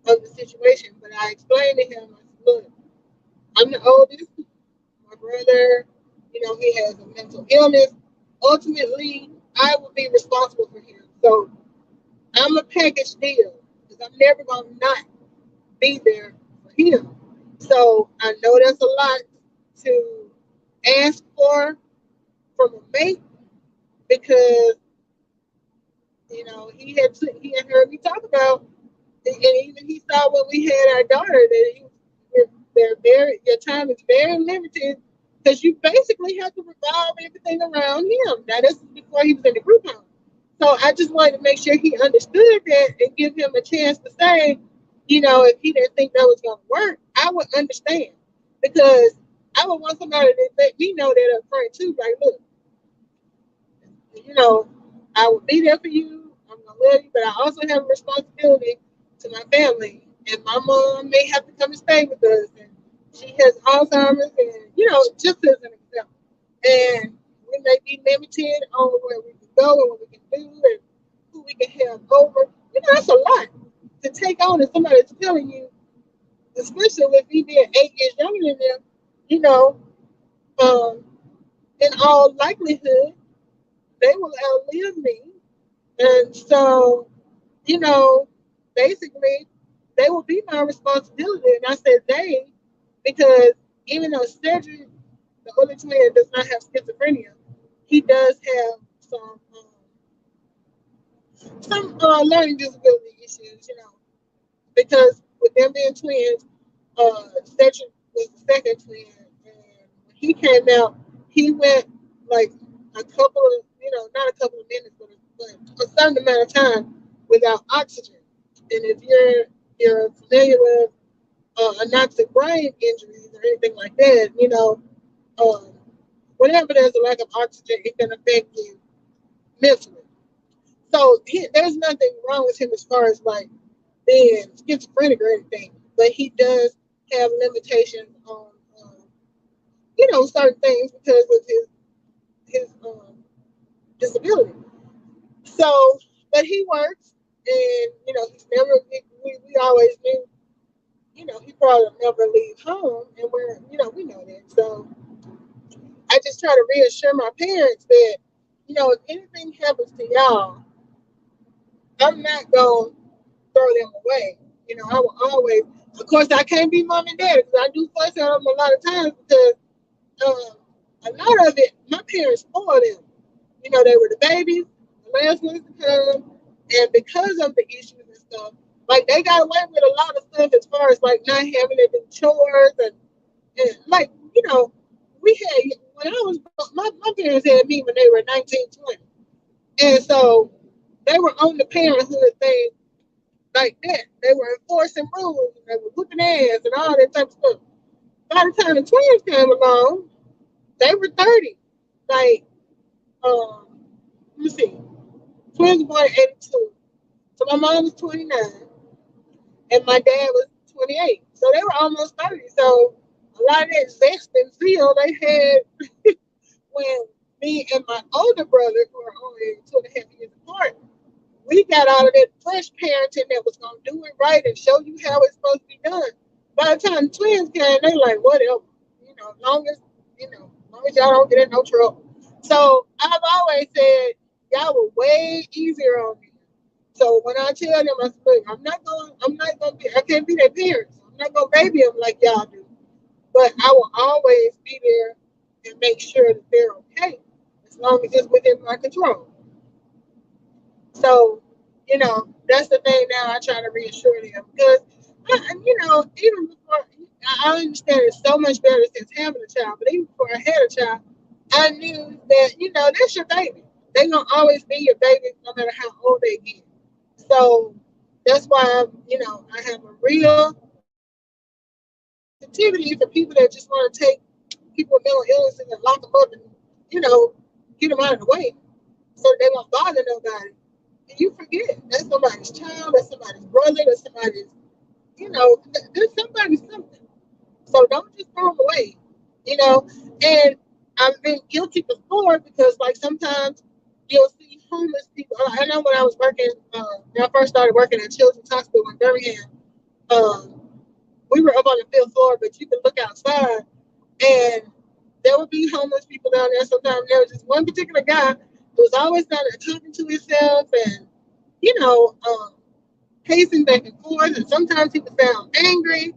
of the situation, but I explained to him, I said, look, I'm the oldest. My brother, he has a mental illness. Ultimately, I will be responsible for him. So I'm a package deal because I'm never going to not be there for him. So I know that's a lot to ask for from a mate because You know, he had heard me talk about, and even he saw when we had our daughter that they're very, your time is very limited because you basically have to revolve everything around him. Now this is before he was in the group home, so I just wanted to make sure he understood that and give him a chance to say, you know, if he didn't think that was going to work, I would understand because I would want somebody to let me know that up front too. Like, look, you know, I will be there for you. I'm gonna love you, but I also have a responsibility to my family. And my mom may have to come and stay with us, and she has Alzheimer's, and you know, just as an example. And we may be limited on where we can go and what we can do, and who we can have over. You know, that's a lot to take on, and somebody's telling you, especially with me being 8 years younger than them. You know, um, in all likelihood, they will outlive me. And so, you know, basically, they will be my responsibility. And I said they because even though Cedric, the older twin, does not have schizophrenia, he does have some learning disability issues. You know, because with them being twins, Cedric was the second twin, and when he came out, he went like a couple of, you know, not a couple of minutes, but a certain amount of time without oxygen. And if you're familiar with anoxic brain injuries or anything like that, you know, um, whenever there's a lack of oxygen, it can affect you mentally. So there's nothing wrong with him as far as like being schizophrenic or anything, but he does have limitations on, you know, certain things because of his disability. So, but he works, and you know, he's never. We always knew, you know, he probably never leave home, and you know, we know that. So I just try to reassure my parents that, you know, if anything happens to y'all, I'm not gonna throw them away. You know, I will always. Of course, I can't be mom and dad because I do fuss at them a lot of times because um, a lot of it, my parents spoiled them. You know, they were the babies, the last ones to come, and because of the issues and stuff, like they got away with a lot of stuff as far as like not having to do chores and like, you know, we had when I was my parents had me when they were 19, 20. And so they were on the parenthood thing like that. They were enforcing rules and they were whooping ass and all that type of stuff. By the time the twins came along, they were 30. Like, um, let me see. Twins were born in 82. So my mom was 29 and my dad was 28. So they were almost 30. So a lot of that zest and zeal they had when me and my older brother, who are only 2.5 years apart, we got out of that fresh parenting that was going to do it right and show you how it's supposed to be done. By the time the twins came, they like, whatever. You know, as long as y'all don't get in no trouble. So I've always said, y'all were way easier on me. So when I tell them, I said, look, I'm not going to be, I can't be their parents. I'm not going to baby them like y'all do. But I will always be there and make sure that they're okay as long as it's within my control. So, you know, that's the thing now I try to reassure them because, you know, even before, I understand it's so much better since having a child, but even before I had a child, I knew that, you know, that's your baby. They're going to always be your baby no matter how old they get. So that's why, you know, I have a real sensitivity for people that just want to take people with mental illnesses and lock them up and, you know, get them out of the way so they won't bother nobody. And you forget that's somebody's child, that's somebody's brother, that's somebody's, you know, there's somebody's something. So don't just throw them away, you know. And I've been guilty before because, like, sometimes you'll see homeless people. I know when I was working, when I first started working at Children's Hospital in Birmingham, um, we were up on the fifth floor, but you could look outside and there would be homeless people down there. Sometimes there was just one particular guy who was always down there talking to himself and, you know, pacing back and forth. And sometimes he would sound angry.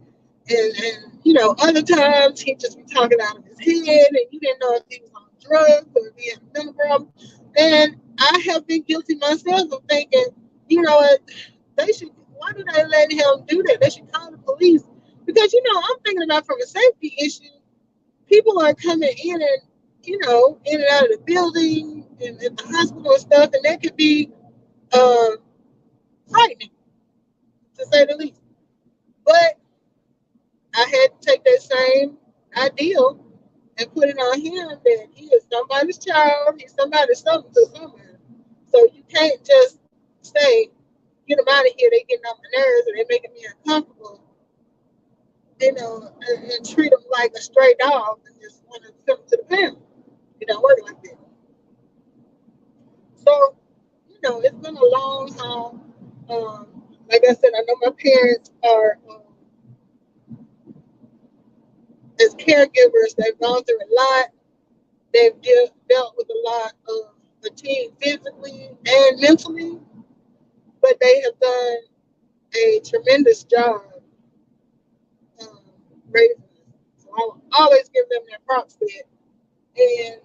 And you know, other times he'd just be talking out of his head and you didn't know if he was on drugs or if he had a mental problem. And I have been guilty myself of thinking, you know what, they should, why do they let him do that? They should call the police. Because, I'm thinking about from a safety issue, people are coming in and, in and out of the building and at the hospital and stuff, and that could be uh, frightening, to say the least. But I had to take that same ideal and put it on him that he is somebody's child, he's somebody's something to somebody. So you can't just say, get them out of here, they getting on my nerves and they're making me uncomfortable, and treat them like a stray dog and just want to send them to the pound. It don't work like that. So, it's been a long haul. Like I said, I know my parents are, as caregivers, they've gone through a lot. They've dealt with a lot of fatigue physically and mentally, but they have done a tremendous job um, raising us. So I will always give them their props for it. And,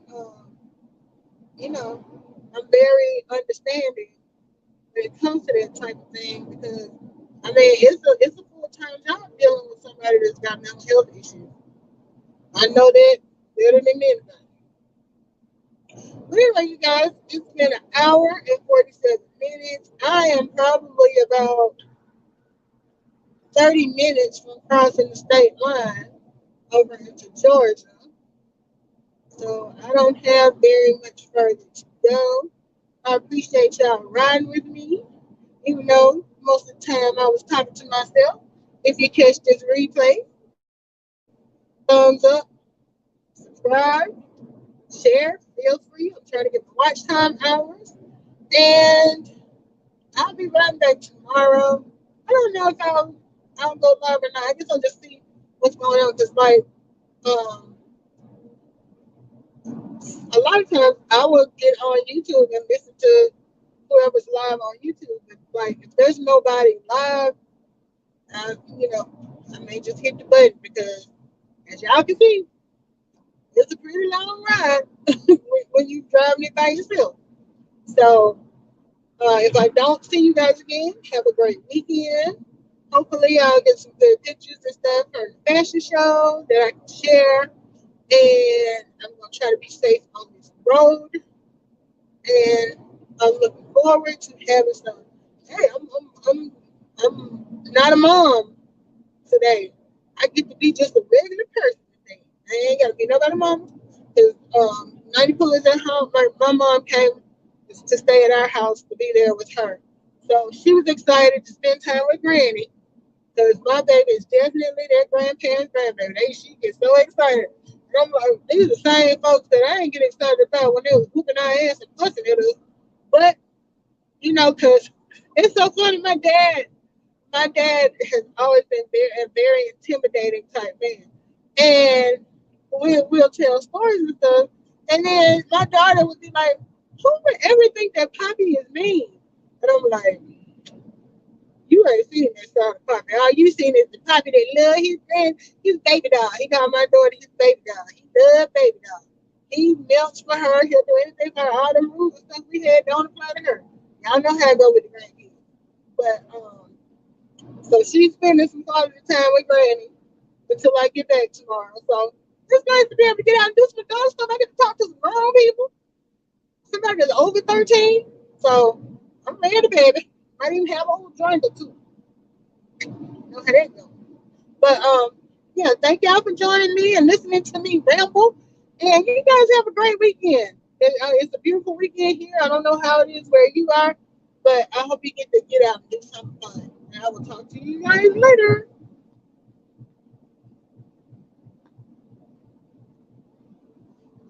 I'm very understanding when it comes to that type of thing because, I mean, it's a full time job dealing with somebody that's got mental health issues. I know that better than anybody. But anyway, you guys, it's been an hour and 47 minutes. I am probably about 30 minutes from crossing the state line over into Georgia. So I don't have very much further to go. I appreciate y'all riding with me, even though most of the time I was talking to myself. If you catch this replay, thumbs up, subscribe, share, feel free. I'm trying to get the watch time hours. And I'll be right back tomorrow. I don't know if I'll go live or not. I guess I'll just see what's going on. Because, like, um, a lot of times I will get on YouTube and listen to whoever's live on YouTube. But, like, if there's nobody live, I may just hit the button because, as y'all can see, it's a pretty long ride when you driving it by yourself. So, if I don't see you guys again, have a great weekend. Hopefully, I'll get some good pictures and stuff from the fashion show that I can share. And I'm going to try to be safe on this road. And I'm looking forward to having some. Hey, I'm not a mom today. I get to be just a regular person today. I ain't got to be nobody mama. Because 90 is at home. My mom came to stay at our house to be there with her. So she was excited to spend time with Granny. Because my baby is definitely their grandparents' grandbaby. She gets so excited. And I'm like, these are the same folks that I ain't get excited about when they was whooping our ass and fussing at us. But, because it's so funny, my dad has always been a very intimidating type man. And we'll tell stories and stuff. And then my daughter would be like, who would ever think that Poppy is mean? And I'm like, you ain't seen that side of Poppy. All you seen is the Poppy that love his baby doll. He got my daughter his baby doll. He love baby doll. He melts for her. He'll do anything for her. All the rules and stuff we had don't apply to her. Y'all know how I go with the grandkids. But so she's spending some quality time with Granny until I get back tomorrow. So it's nice to be able to get out and do some adult stuff. I get to talk to some grown people. Somebody that's over 13. So I'm ready, baby. Might even have a old joint or two. You know how that goes. But yeah, thank y'all for joining me and listening to me ramble. And you guys have a great weekend. It's a beautiful weekend here. I don't know how it is where you are, but I hope you get to get out and do something fun. And I will talk to you guys later.